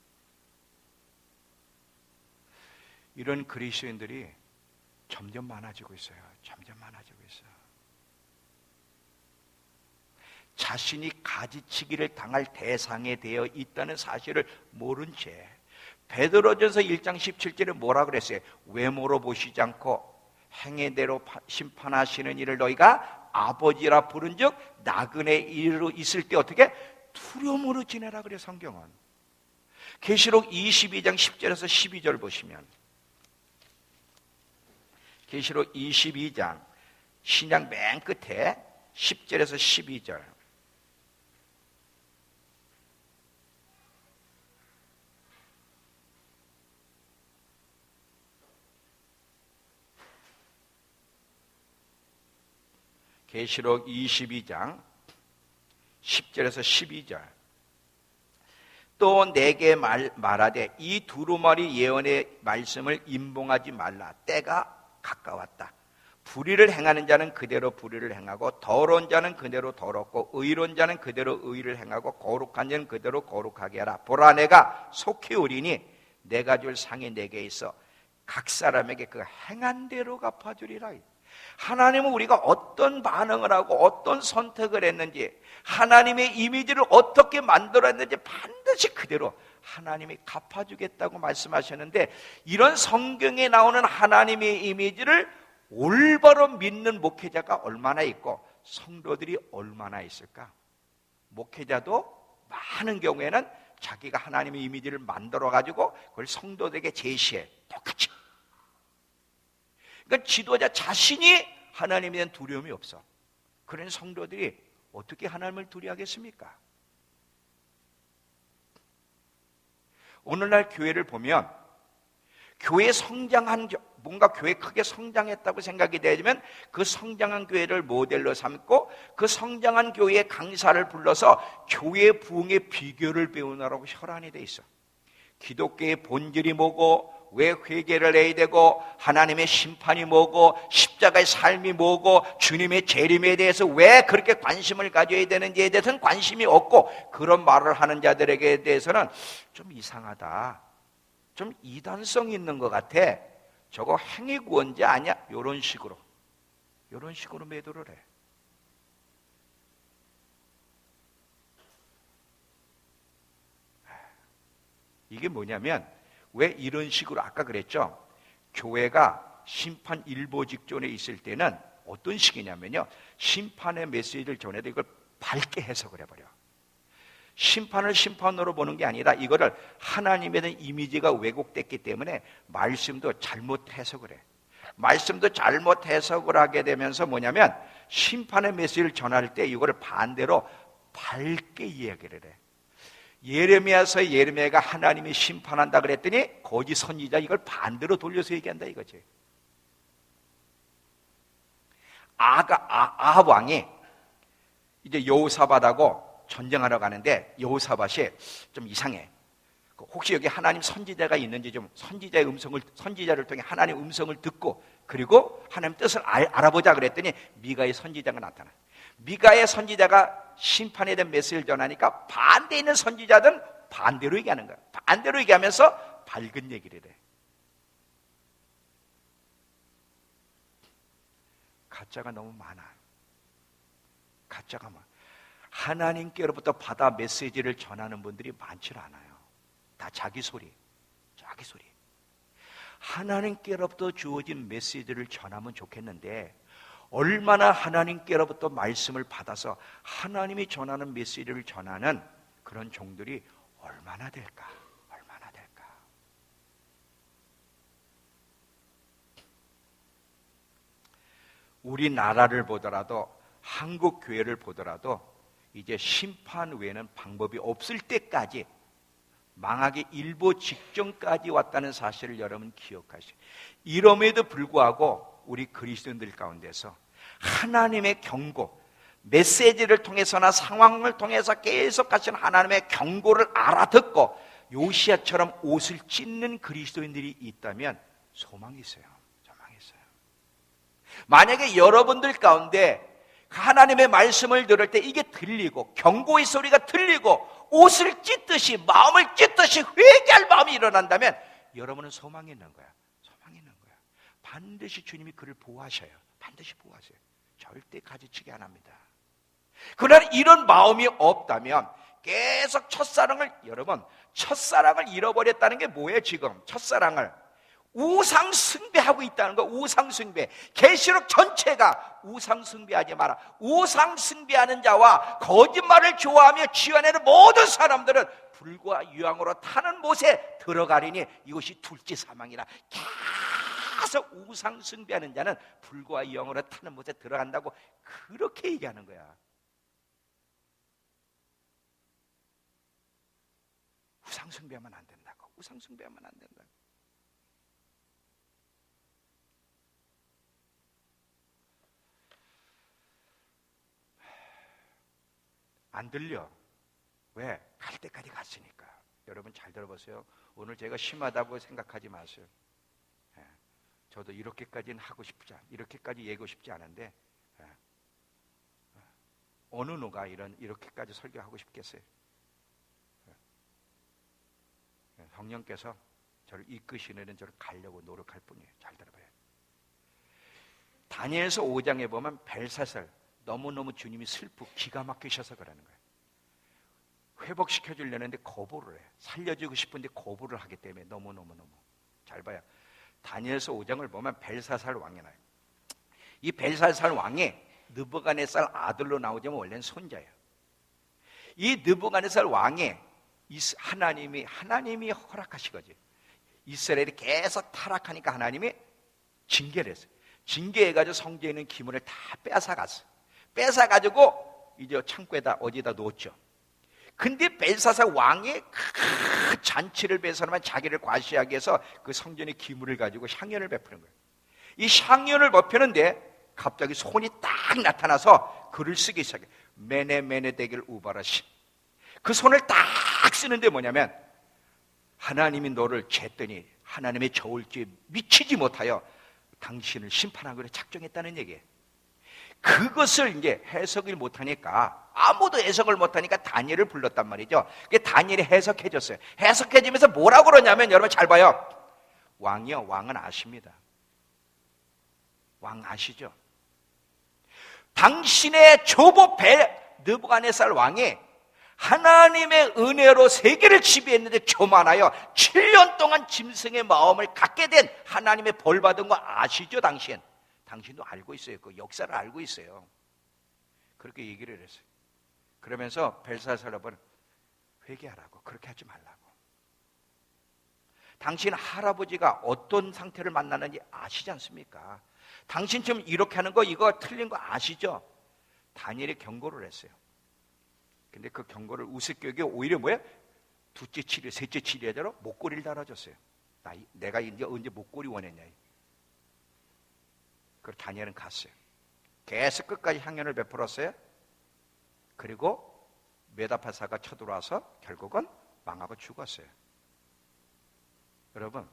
이런 그리스도인들이 점점 많아지고 있어요. 점점 많아지고 있어요. 자신이 가지치기를 당할 대상에 되어 있다는 사실을 모른 채 베드로전서 1장 17절에 뭐라 그랬어요? 외모로 보시지 않고 행위대로 심판하시는 이를 너희가 아버지라 부른즉 나그네 이로 있을 때 어떻게? 두려움으로 지내라 그래 성경은. 계시록 22장 10절에서 12절 보시면, 계시록 22장 신약 맨 끝에 10절에서 12절. 계시록 22장 10절에서 12절. 또 내게 말하되 이 두루마리 예언의 말씀을 임봉하지 말라. 때가 가까웠다. 불의를 행하는 자는 그대로 불의를 행하고 더러운 자는 그대로 더럽고 의로운 자는 그대로 의를 행하고 거룩한 자는 그대로 거룩하게 하라. 보라 내가 속히 오리니 내가 줄 상이 내게 있어 각 사람에게 그 행한 대로 갚아주리라. 하나님은 우리가 어떤 반응을 하고 어떤 선택을 했는지, 하나님의 이미지를 어떻게 만들었는지 반드시 그대로 하나님이 갚아주겠다고 말씀하셨는데, 이런 성경에 나오는 하나님의 이미지를 올바로 믿는 목회자가 얼마나 있고 성도들이 얼마나 있을까? 목회자도 많은 경우에는 자기가 하나님의 이미지를 만들어가지고 그걸 성도들에게 제시해. 똑같이. 그러니까 지도자 자신이 하나님에 대한 두려움이 없어. 그런 성도들이 어떻게 하나님을 두려워하겠습니까? 오늘날 교회를 보면 교회 성장한, 뭔가 교회 크게 성장했다고 생각이 되면 그 성장한 교회를 모델로 삼고 그 성장한 교회의 강사를 불러서 교회 부흥의 비결을 배우느라고 혈안이 돼 있어. 기독교의 본질이 뭐고, 왜 회개를 해야 되고, 하나님의 심판이 뭐고, 십자가의 삶이 뭐고, 주님의 재림에 대해서 왜 그렇게 관심을 가져야 되는지에 대해서는 관심이 없고, 그런 말을 하는 자들에게 대해서는 좀 이상하다, 좀 이단성 있는 것 같아, 저거 행위구원자 아니야? 이런 식으로 매도를 해. 이게 뭐냐면, 왜 이런 식으로, 아까 그랬죠? 교회가 심판 일보 직전에 있을 때는 어떤 식이냐면요, 심판의 메시지를 전해도 이걸 밝게 해석을 해버려. 심판을 심판으로 보는 게 아니라 이거를 하나님에 대한 이미지가 왜곡됐기 때문에 말씀도 잘못 해석을 해. 말씀도 잘못 해석을 하게 되면서 뭐냐면, 심판의 메시지를 전할 때 이거를 반대로 밝게 이야기를 해. 예레미야서 예레미야가 하나님이 심판한다 그랬더니 거짓 선지자 이걸 반대로 돌려서 얘기한다 이거지. 아합 왕이 이제 여호사밧하고 전쟁하러 가는데 여호사밧이 좀 이상해. 혹시 여기 하나님 선지자가 있는지 좀 선지자를 통해 하나님 음성을 듣고 그리고 하나님 뜻을 알아보자 그랬더니 미가의 선지자가 나타나. 미가의 선지자가 심판에 대한 메시지를 전하니까 반대에 있는 선지자들은 반대로 얘기하는 거야. 반대로 얘기하면서 밝은 얘기를 해. 가짜가 너무 많아. 가짜가 많아. 하나님께로부터 받아 메시지를 전하는 분들이 많지 않아요. 다 자기 소리. 하나님께로부터 주어진 메시지를 전하면 좋겠는데, 얼마나 하나님께로부터 말씀을 받아서 하나님이 전하는 메시지를 전하는 그런 종들이 얼마나 될까? 우리나라를 보더라도, 한국 교회를 보더라도 이제 심판 외에는 방법이 없을 때까지, 망하기 일보 직전까지 왔다는 사실을 여러분 기억하시죠. 이럼에도 불구하고 우리 그리스도인들 가운데서 하나님의 경고, 메시지를 통해서나 상황을 통해서 계속 하신 하나님의 경고를 알아듣고 요시야처럼 옷을 찢는 그리스도인들이 있다면 소망이 있어요. 만약에 여러분들 가운데 하나님의 말씀을 들을 때 이게 들리고 경고의 소리가 들리고 옷을 찢듯이, 마음을 찢듯이 회개할 마음이 일어난다면 여러분은 소망이 있는 거야. 반드시 주님이 그를 보호하셔요. 반드시 보호하세요. 절대 가지치기 안 합니다. 그러나 이런 마음이 없다면 계속 여러분, 첫사랑을 잃어버렸다는 게 뭐예요? 지금 첫사랑을 우상 숭배하고 있다는 거. 우상 숭배. 계시록 전체가 우상 숭배하지 마라. 우상 숭배하는 자와 거짓말을 좋아하며 지어내는 모든 사람들은 불과 유황으로 타는 못에 들어가리니 이것이 둘째 사망이라. 계속 우상 숭배하는 자는 불과 유황으로 타는 못에 들어간다고 그렇게 얘기하는 거야. 우상 숭배하면 안 된다고. 우상 숭배하면 안 된다고. 안 들려. 왜? 갈 때까지 갔으니까. 여러분 잘 들어보세요. 오늘 제가 심하다고 생각하지 마세요. 저도 이렇게까지는 이렇게까지 얘기하고 싶지 않은데 어느 누가 이렇게까지 설교하고 싶겠어요? 성령께서 저를 이끄시는 저를 가려고 노력할 뿐이에요. 잘 들어봐요. 다니엘서 5장에 보면 벨사살 너무너무 주님이 슬프고 기가 막히셔서 그러는 거예요. 회복시켜 주려는데 거부를 해. 살려주고 싶은데 거부를 하기 때문에 너무너무 잘 봐요. 다니엘서 5장을 보면 벨사살 왕이 나요. 이 벨사살 왕이 느부갓네살 아들로 나오자면 원래는 손자예요. 이 느부갓네살 왕이 하나님이 허락하신 거지. 이스라엘이 계속 타락하니까 하나님이 징계를 했어요. 징계해가지고 성전에 있는 기물을 다 뺏어갔어. 뺏어가지고 이제 창고에다 어디다 놓았죠. 근데 벨사살 왕이 큰 잔치를 베서하면 자기를 과시하기 위해서 그 성전의 기물을 가지고 향연을 베푸는 거예요. 이 향연을 베푸는데 갑자기 손이 딱 나타나서 글을 쓰기 시작해. 메네 데길 우바라시. 그 손을 딱 쓰는데 뭐냐면 하나님이 너를 쟀더니 하나님의 저울죄에 미치지 못하여 당신을 심판하기로 작정했다는 얘기예요. 그것을 이제 해석을 못하니까 아무도 해석을 못하니까 다니엘을 불렀단 말이죠. 다니엘이 해석해줬어요. 해석해주면서 뭐라고 그러냐면 여러분 잘 봐요. 왕이요, 왕은 아십니다. 왕 아시죠? 당신의 조보 느부갓네살 왕이 하나님의 은혜로 세계를 지배했는데 교만하여 7년 동안 짐승의 마음을 갖게 된 하나님의 벌 받은 거 아시죠? 당신도 알고 있어요. 그 역사를 알고 있어요. 그렇게 얘기를 했어요. 그러면서 벨사살 여러분 회개하라고, 그렇게 하지 말라고. 당신 할아버지가 어떤 상태를 만나는지 아시지 않습니까? 당신 지금 이렇게 하는 거 이거 틀린 거 아시죠? 다니엘이 경고를 했어요. 근데 그 경고를 우습게 여기고 오히려 뭐야? 둘째 치료, 셋째 치료자로 목걸이를 달아줬어요. 내가 이제 언제 목걸이 원했냐. 그리고 다니엘은 갔어요. 계속 끝까지 향연을 베풀었어요. 그리고 메다파사가 쳐들어와서 결국은 망하고 죽었어요. 여러분,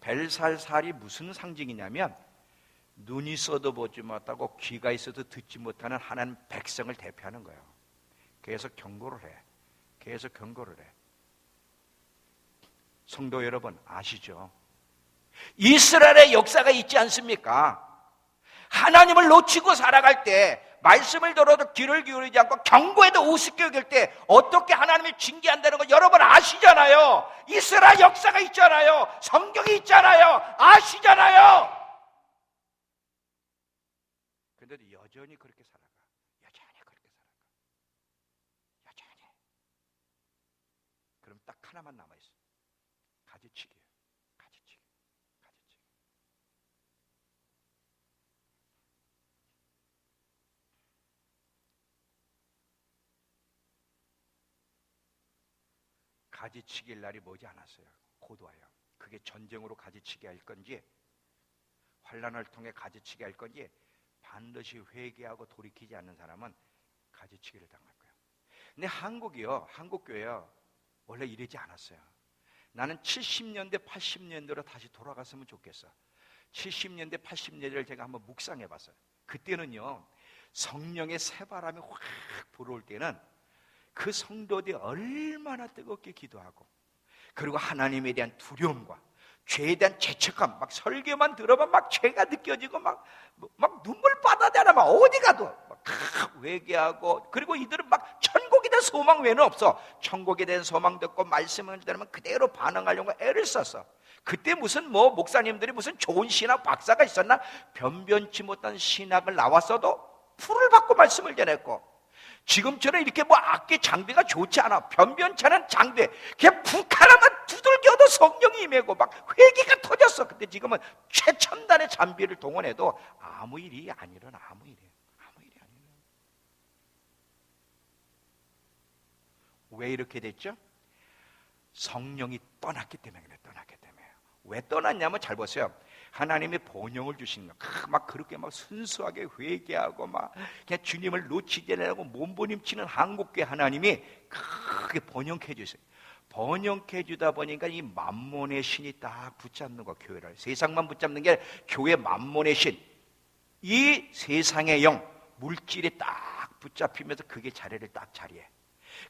벨살살이 무슨 상징이냐면 눈이 있어도 보지 못하고 귀가 있어도 듣지 못하는 하나님 백성을 대표하는 거예요. 계속 경고를 해. 계속 경고를 해. 성도 여러분 아시죠? 이스라엘의 역사가 있지 않습니까? 하나님을 놓치고 살아갈 때 말씀을 들어도 귀를 기울이지 않고 경고에도 우습게 여길 때 어떻게 하나님이 징계한다는 거 여러분 아시잖아요. 이스라엘 역사가 있잖아요. 성경이 있잖아요. 아시잖아요. 근데도 여전히 그렇게 살아가. 여전히 그렇게 살아가. 여전히. 그럼 딱 하나만 남아있어. 가지치기예요. 가지치기. 가지치기. 가지치기일 날이 머지 않았어요. 곧 와요. 그게 전쟁으로 가지치기 할 건지 환난을 통해 가지치기 할 건지 반드시 회개하고 돌이키지 않는 사람은 가지치기를 당할 거예요. 근데 한국교회요 원래 이러지 않았어요. 나는 70년대 80년대로 다시 돌아갔으면 좋겠어. 70년대 80년대를 제가 한번 묵상해 봤어요. 그때는요 성령의 새바람이 확 불어올 때는 그 성도들이 얼마나 뜨겁게 기도하고 그리고 하나님에 대한 두려움과 죄에 대한 죄책감, 막 설교만 들어보면 막 죄가 느껴지고 막 눈물 바다잖아. 막 어디 가도 막 회개하고, 그리고 이들은 막 천국에 대한 소망 외에는 없어. 천국에 대한 소망 듣고 말씀을 들으면 그대로 반응하려고 애를 썼어. 그때 무슨 목사님들이 무슨 좋은 신학 박사가 있었나? 변변치 못한 신학을 나왔어도 풀을 받고 말씀을 전했고, 지금처럼 이렇게 악기 장비가 좋지 않아. 변변치 않은 장비, 그냥 북 하나만 두들겨도 성령이 임하고 막 회개가 터졌어. 근데 지금은 최첨단의 장비를 동원해도 아무 일이 안 일어나. 아무 일이 안 일어나. 왜 이렇게 됐죠? 성령이 떠났기 때문에 그래. 떠났기 때문에. 왜 떠났냐면 잘 보세요. 하나님이 번영을 주신 거, 막 그렇게 막 순수하게 회개하고 막 그냥 주님을 놓치지 않으려고 몸부림치는 한국교회 하나님이 크게 번영해 주세요. 번영해 주다 보니까 이 만몬의 신이 딱 붙잡는 거, 교회를. 세상만 붙잡는 게 아니라 교회 만몬의 신, 이 세상의 영, 물질이 딱 붙잡히면서 그게 자리를 딱 차리해.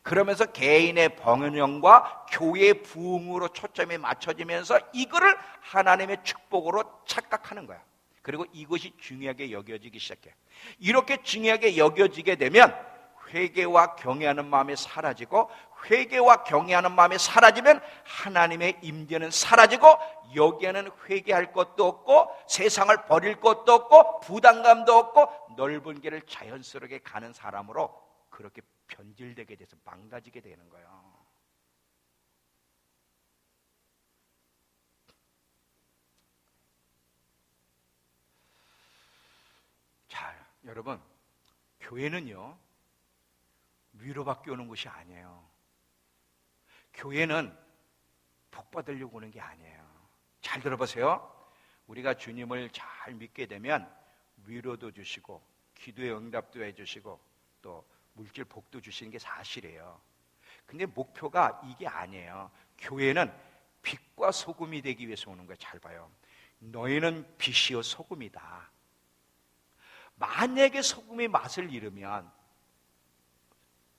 그러면서 개인의 번영과 교회의 부흥으로 초점이 맞춰지면서 이거를 하나님의 축복으로 착각하는 거야. 그리고 이것이 중요하게 여겨지기 시작해. 이렇게 중요하게 여겨지게 되면 회개와 경외하는 마음이 사라지고, 회개와 경외하는 마음이 사라지면 하나님의 임재는 사라지고, 여기에는 회개할 것도 없고 세상을 버릴 것도 없고 부담감도 없고 넓은 길을 자연스럽게 가는 사람으로 그렇게 변질되게 돼서 망가지게 되는 거예요. 자, 여러분, 교회는요 위로받기 오는 곳이 아니에요. 교회는 복 받으려고 오는 게 아니에요. 잘 들어보세요. 우리가 주님을 잘 믿게 되면 위로도 주시고 기도의 응답도 해주시고 또 물질 복도 주시는 게 사실이에요. 근데 목표가 이게 아니에요. 교회는 빛과 소금이 되기 위해서 오는 거예요. 잘 봐요. 너희는 빛이요 소금이다. 만약에 소금이 맛을 잃으면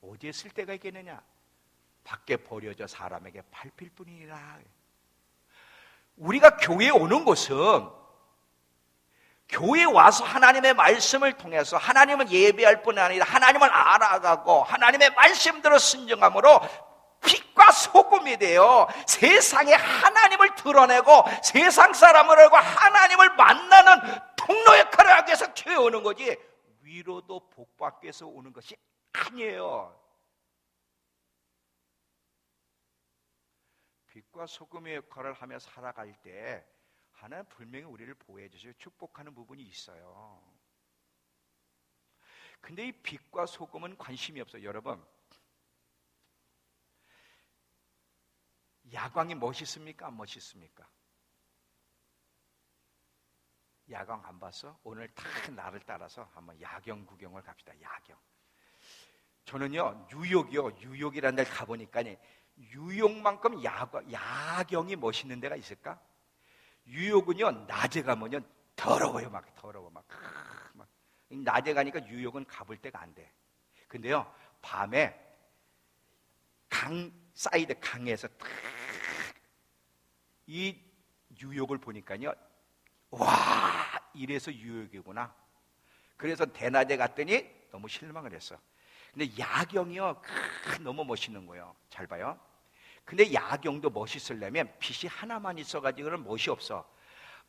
어디에 쓸 데가 있겠느냐? 밖에 버려져 사람에게 밟힐 뿐이니라. 우리가 교회에 오는 곳은 교회에 와서 하나님의 말씀을 통해서 하나님을 예배할 뿐 아니라 하나님을 알아가고 하나님의 말씀대로 순종함으로 빛과 소금이 되어 세상에 하나님을 드러내고 세상 사람을 알고 하나님을 만나는 통로 역할을 하기 위해서 교회에 오는 거지, 위로도 복받기 위해서 오는 것이 아니에요. 빛과 소금의 역할을 하며 살아갈 때 하나님 분명히 우리를 보호해 주시고 축복하는 부분이 있어요. 근데 이 빛과 소금은 관심이 없어요. 여러분, 야광이 멋있습니까? 안 멋있습니까? 야광 안 봤어? 오늘 다 나를 따라서 한번 야경 구경을 갑시다. 야경. 저는요 뉴욕이라는 데를 가보니까 뉴욕만큼 야경이 멋있는 데가 있을까? 뉴욕은요 낮에 가면요 더러워요. 막 더러워. 막 낮에 가니까 뉴욕은 가볼 데가 안 돼. 근데요 밤에 강 사이드 강에서 탁 이 뉴욕을 보니까요, 와 이래서 뉴욕이구나. 그래서 대낮에 갔더니 너무 실망을 했어. 근데 야경이요 너무 멋있는 거예요. 잘 봐요. 근데 야경도 멋있으려면 빛이 하나만 있어가지고는 멋이 없어.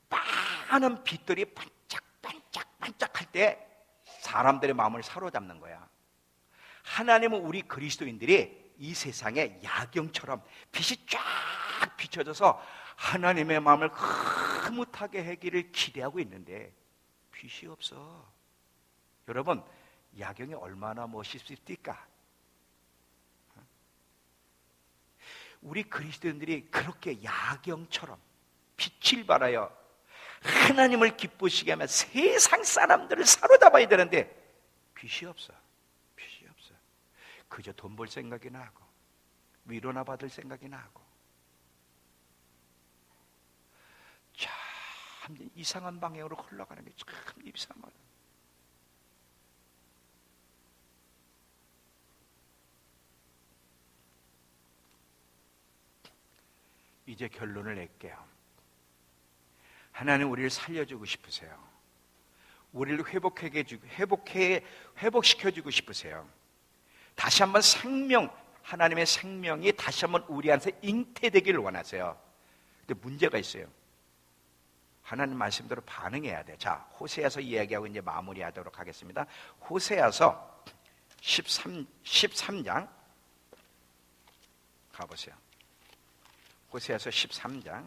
많은 빛들이 반짝반짝할 때 사람들의 마음을 사로잡는 거야. 하나님은 우리 그리스도인들이 이 세상에 야경처럼 빛이 쫙 비춰져서 하나님의 마음을 흐뭇하게 하기를 기대하고 있는데 빛이 없어. 여러분, 야경이 얼마나 멋있습니까? 우리 그리스도인들이 그렇게 야경처럼 빛을 발하여 하나님을 기쁘시게 하며 세상 사람들을 사로잡아야 되는데 빛이 없어. 빛이 없어. 그저 돈 벌 생각이나 하고 위로나 받을 생각이나 하고 참 이상한 방향으로 흘러가는 게 참 이상하다. 이제 결론을 낼게요. 하나님 우리를 살려주고 싶으세요. 우리를 회복시켜주고 싶으세요. 다시 한번 하나님의 생명이 다시 한번 우리 안에서 잉태되기를 원하세요. 근데 문제가 있어요. 하나님 말씀대로 반응해야 돼. 자, 호세아서 이야기하고 이제 마무리하도록 하겠습니다. 호세아서 13장 가보세요. 호세아서 13장.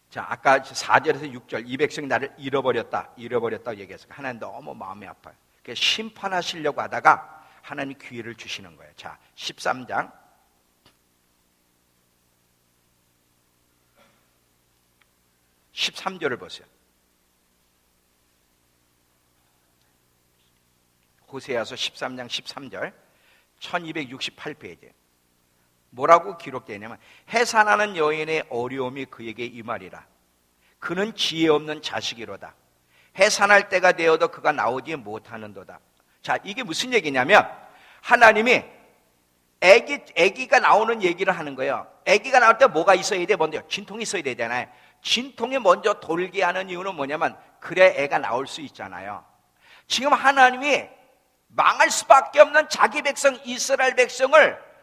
자, 아까 4절에서 6절 이 백성이 나를 잃어버렸다고 얘기했어요. 하나님 너무 마음이 아파요. 그래서 심판하시려고 하다가 하나님이 기회를 주시는 거예요. 자, 13장 13절을 보세요. 호세아서 13장 13절 1268페이지 뭐라고 기록되어 있냐면 해산하는 여인의 어려움이 그에게 임하리라. 그는 지혜 없는 자식이로다. 해산할 때가 되어도 그가 나오지 못하는도다. 자, 이게 무슨 얘기냐면 하나님이 아기가 나오는 얘기를 하는 거예요. 아기가 나올 때 뭐가 있어야 돼? 먼저 진통이 있어야 되잖아요. 진통이 먼저 돌게 하는 이유는 뭐냐면 그래 애가 나올 수 있잖아요. 지금 하나님이 망할 수밖에 없는 자기 백성 이스라엘 백성을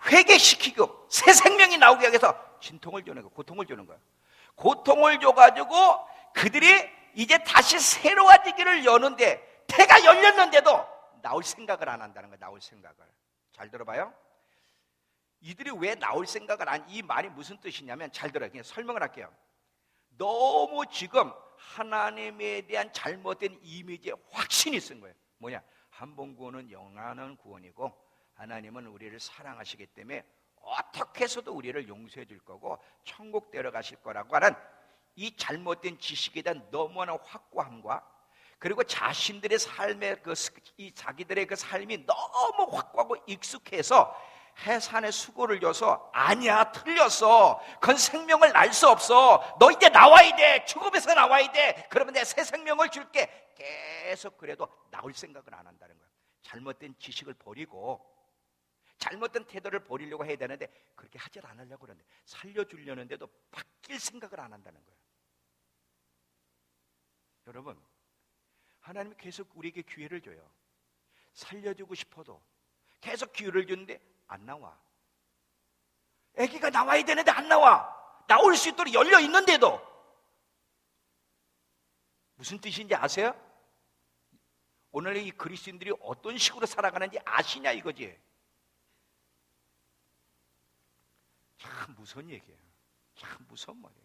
회개시키고 새 생명이 나오게 하기 위해서 진통을 주는 거예요. 고통을 주는 거예요. 고통을 줘가지고 그들이 이제 다시 새로워지기를 여는데 태가 열렸는데도 나올 생각을 안 한다는 거예요. 나올 생각을. 잘 들어봐요. 이들이 왜 나올 생각을 안, 이 말이 무슨 뜻이냐면 잘 들어요. 그냥 설명을 할게요. 너무 지금 하나님에 대한 잘못된 이미지에 확신이 쓴 거예요. 뭐냐? 한 번 구원은 영원한 구원이고 하나님은 우리를 사랑하시기 때문에 어떻게 해서도 우리를 용서해 줄 거고 천국 데려가실 거라고 하는 이 잘못된 지식에 대한 너무나 확고함과 그리고 자신들의 삶의 자기들의 그 삶이 너무 확고하고 익숙해서 해산의 수고를 줘서 아니야 틀렸어 그건 생명을 날 수 없어 너 이제 나와야 돼 죽음에서 나와야 돼 그러면 내가 새 생명을 줄게 계속 그래도 나올 생각을 안 한다는 거예요. 잘못된 지식을 버리고 잘못된 태도를 버리려고 해야 되는데 그렇게 하질 않으려고 그러는데 살려주려는데도 바뀔 생각을 안 한다는 거예요. 여러분 하나님이 계속 우리에게 기회를 줘요. 살려주고 싶어도 계속 기회를 주는데 안 나와. 아기가 나와야 되는데 안 나와. 나올 수 있도록 열려 있는데도. 무슨 뜻인지 아세요? 오늘 이 그리스도인들이 어떤 식으로 살아가는지 아시냐 이거지. 참 무서운 얘기예요. 참 무서운 말이에요.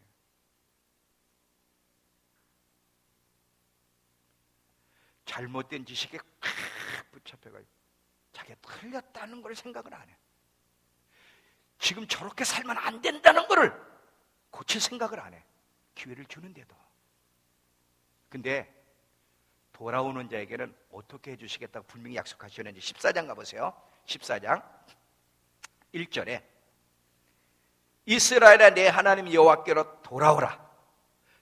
잘못된 지식에 붙잡혀가지고 자기가 틀렸다는 걸 생각을 안 해. 지금 저렇게 살면 안 된다는 거를 고칠 생각을 안 해. 기회를 주는데도. 근데 돌아오는 자에게는 어떻게 해주시겠다고 분명히 약속하셨는지 14장 가보세요. 14장 1절에 이스라엘아 내 하나님 여호와께로 돌아오라.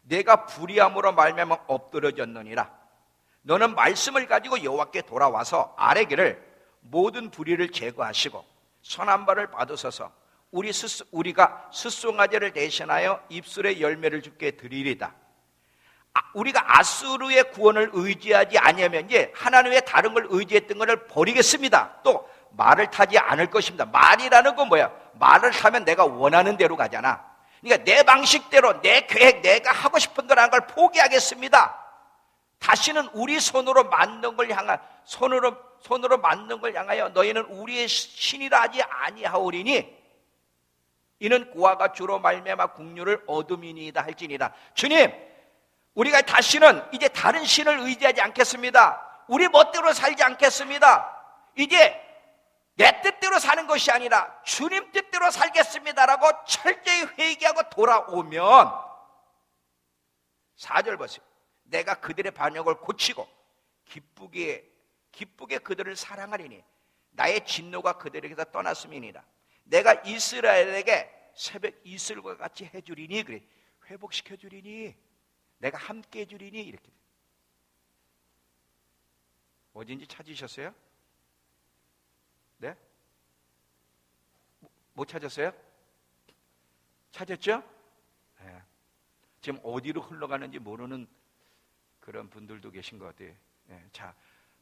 내가 불의함으로 말미암아 엎드러졌느니라. 너는 말씀을 가지고 여호와께 돌아와서 아뢰기를 모든 불의를 제거하시고 선한 바를 받으소서. 우리가 숫송아지를 대신하여 입술의 열매를 주께 드리리다. 우리가 아수르의 구원을 의지하지 아니하면 이제 하나님의 다른 걸 의지했던 것을 버리겠습니다. 또 말을 타지 않을 것입니다. 말이라는 건 뭐야? 말을 타면 내가 원하는 대로 가잖아. 그러니까 내 방식대로 내 계획 내가 하고 싶은 거라는 걸 포기하겠습니다. 다시는 우리 손으로 만든 걸 손으로 만든 걸 향하여 너희는 우리의 신이라 하지 아니하오리니 이는 그와가 주로 말미암아 국류를 얻음이니이다 할지니라. 주님, 우리가 다시는 이제 다른 신을 의지하지 않겠습니다. 우리 멋대로 살지 않겠습니다. 이제 내 뜻대로 사는 것이 아니라 주님 뜻대로 살겠습니다라고 철저히 회개하고 돌아오면 4절 보세요. 내가 그들의 반역을 고치고 기쁘게 그들을 사랑하리니 나의 진노가 그들에게서 떠났음이니라. 내가 이스라엘에게 새벽 이슬과 같이 해주리니 그래 회복시켜주리니 내가 함께 해주리니 이렇게 어딘지 찾으셨어요? 네? 못 찾았어요? 찾았죠? 네. 지금 어디로 흘러가는지 모르는 그런 분들도 계신 것 같아요. 네. 자,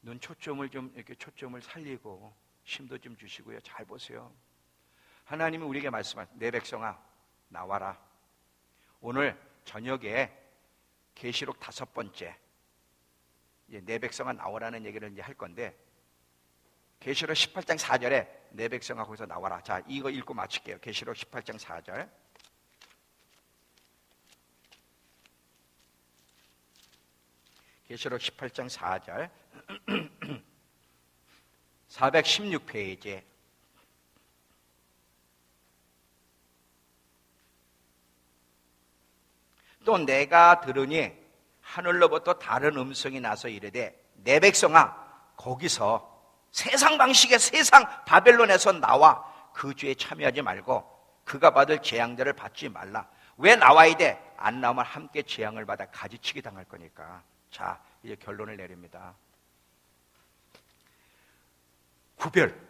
눈 초점을 좀 이렇게 초점을 살리고 힘도 좀 주시고요. 잘 보세요. 하나님이 우리에게 말씀하신 내 백성아 나와라. 오늘 저녁에 계시록 5번째 내 백성아 나오라는 얘기를 이제 할 건데, 계시록 18장 4절에 내 백성아 거기서 나와라. 자, 이거 읽고 마칠게요. 계시록 18장 4절. 계시록 18장 4절. 416페이지. 또 내가 들으니 하늘로부터 다른 음성이 나서 이르되 내 백성아 거기서 세상 방식의 세상 바벨론에서 나와 그 죄에 참여하지 말고 그가 받을 재앙들을 받지 말라. 왜 나와야 돼? 안 나오면 함께 재앙을 받아 가지치기 당할 거니까. 자, 이제 결론을 내립니다. 구별.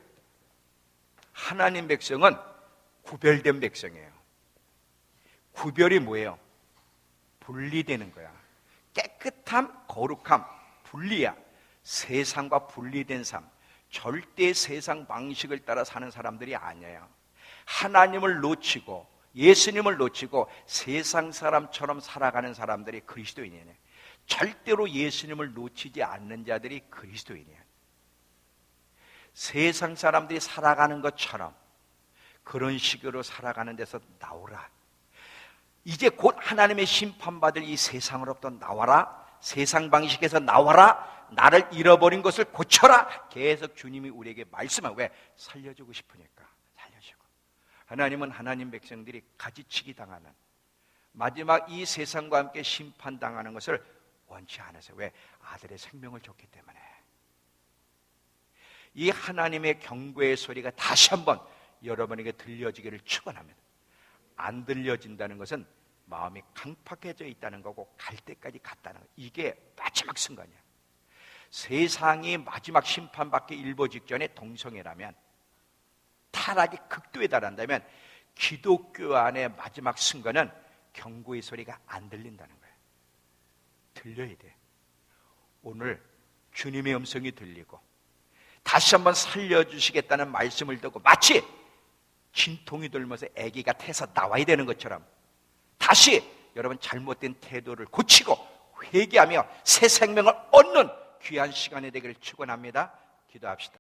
하나님 백성은 구별된 백성이에요. 구별이 뭐예요? 분리되는 거야. 깨끗함, 거룩함, 분리야. 세상과 분리된 삶, 절대 세상 방식을 따라 사는 사람들이 아니에요. 하나님을 놓치고 예수님을 놓치고 세상 사람처럼 살아가는 사람들이 그리스도인이에요. 절대로 예수님을 놓치지 않는 자들이 그리스도인이에요. 세상 사람들이 살아가는 것처럼 그런 식으로 살아가는 데서 나오라. 이제 곧 하나님의 심판받을 이 세상으로부터 나와라. 세상 방식에서 나와라. 나를 잃어버린 것을 고쳐라. 계속 주님이 우리에게 말씀하고, 왜? 살려주고 싶으니까 살려주고. 하나님은 하나님 백성들이 가지치기 당하는 마지막 이 세상과 함께 심판당하는 것을 원치 않으세요. 왜? 아들의 생명을 줬기 때문에. 이 하나님의 경고의 소리가 다시 한번 여러분에게 들려지기를 축원합니다. 안 들려진다는 것은 마음이 강팍해져 있다는 거고 갈 때까지 갔다는 거. 이게 마지막 순간이야. 세상이 마지막 심판받기 일보 직전에 동성애라면, 타락이 극도에 달한다면 기독교 안의 마지막 순간은 경고의 소리가 안 들린다는 거예요. 들려야 돼. 오늘 주님의 음성이 들리고 다시 한번 살려주시겠다는 말씀을 듣고 마치 진통이 돌면서 아기가 태서 나와야 되는 것처럼 다시 여러분 잘못된 태도를 고치고 회개하며 새 생명을 얻는 귀한 시간이 되기를 축원합니다. 기도합시다.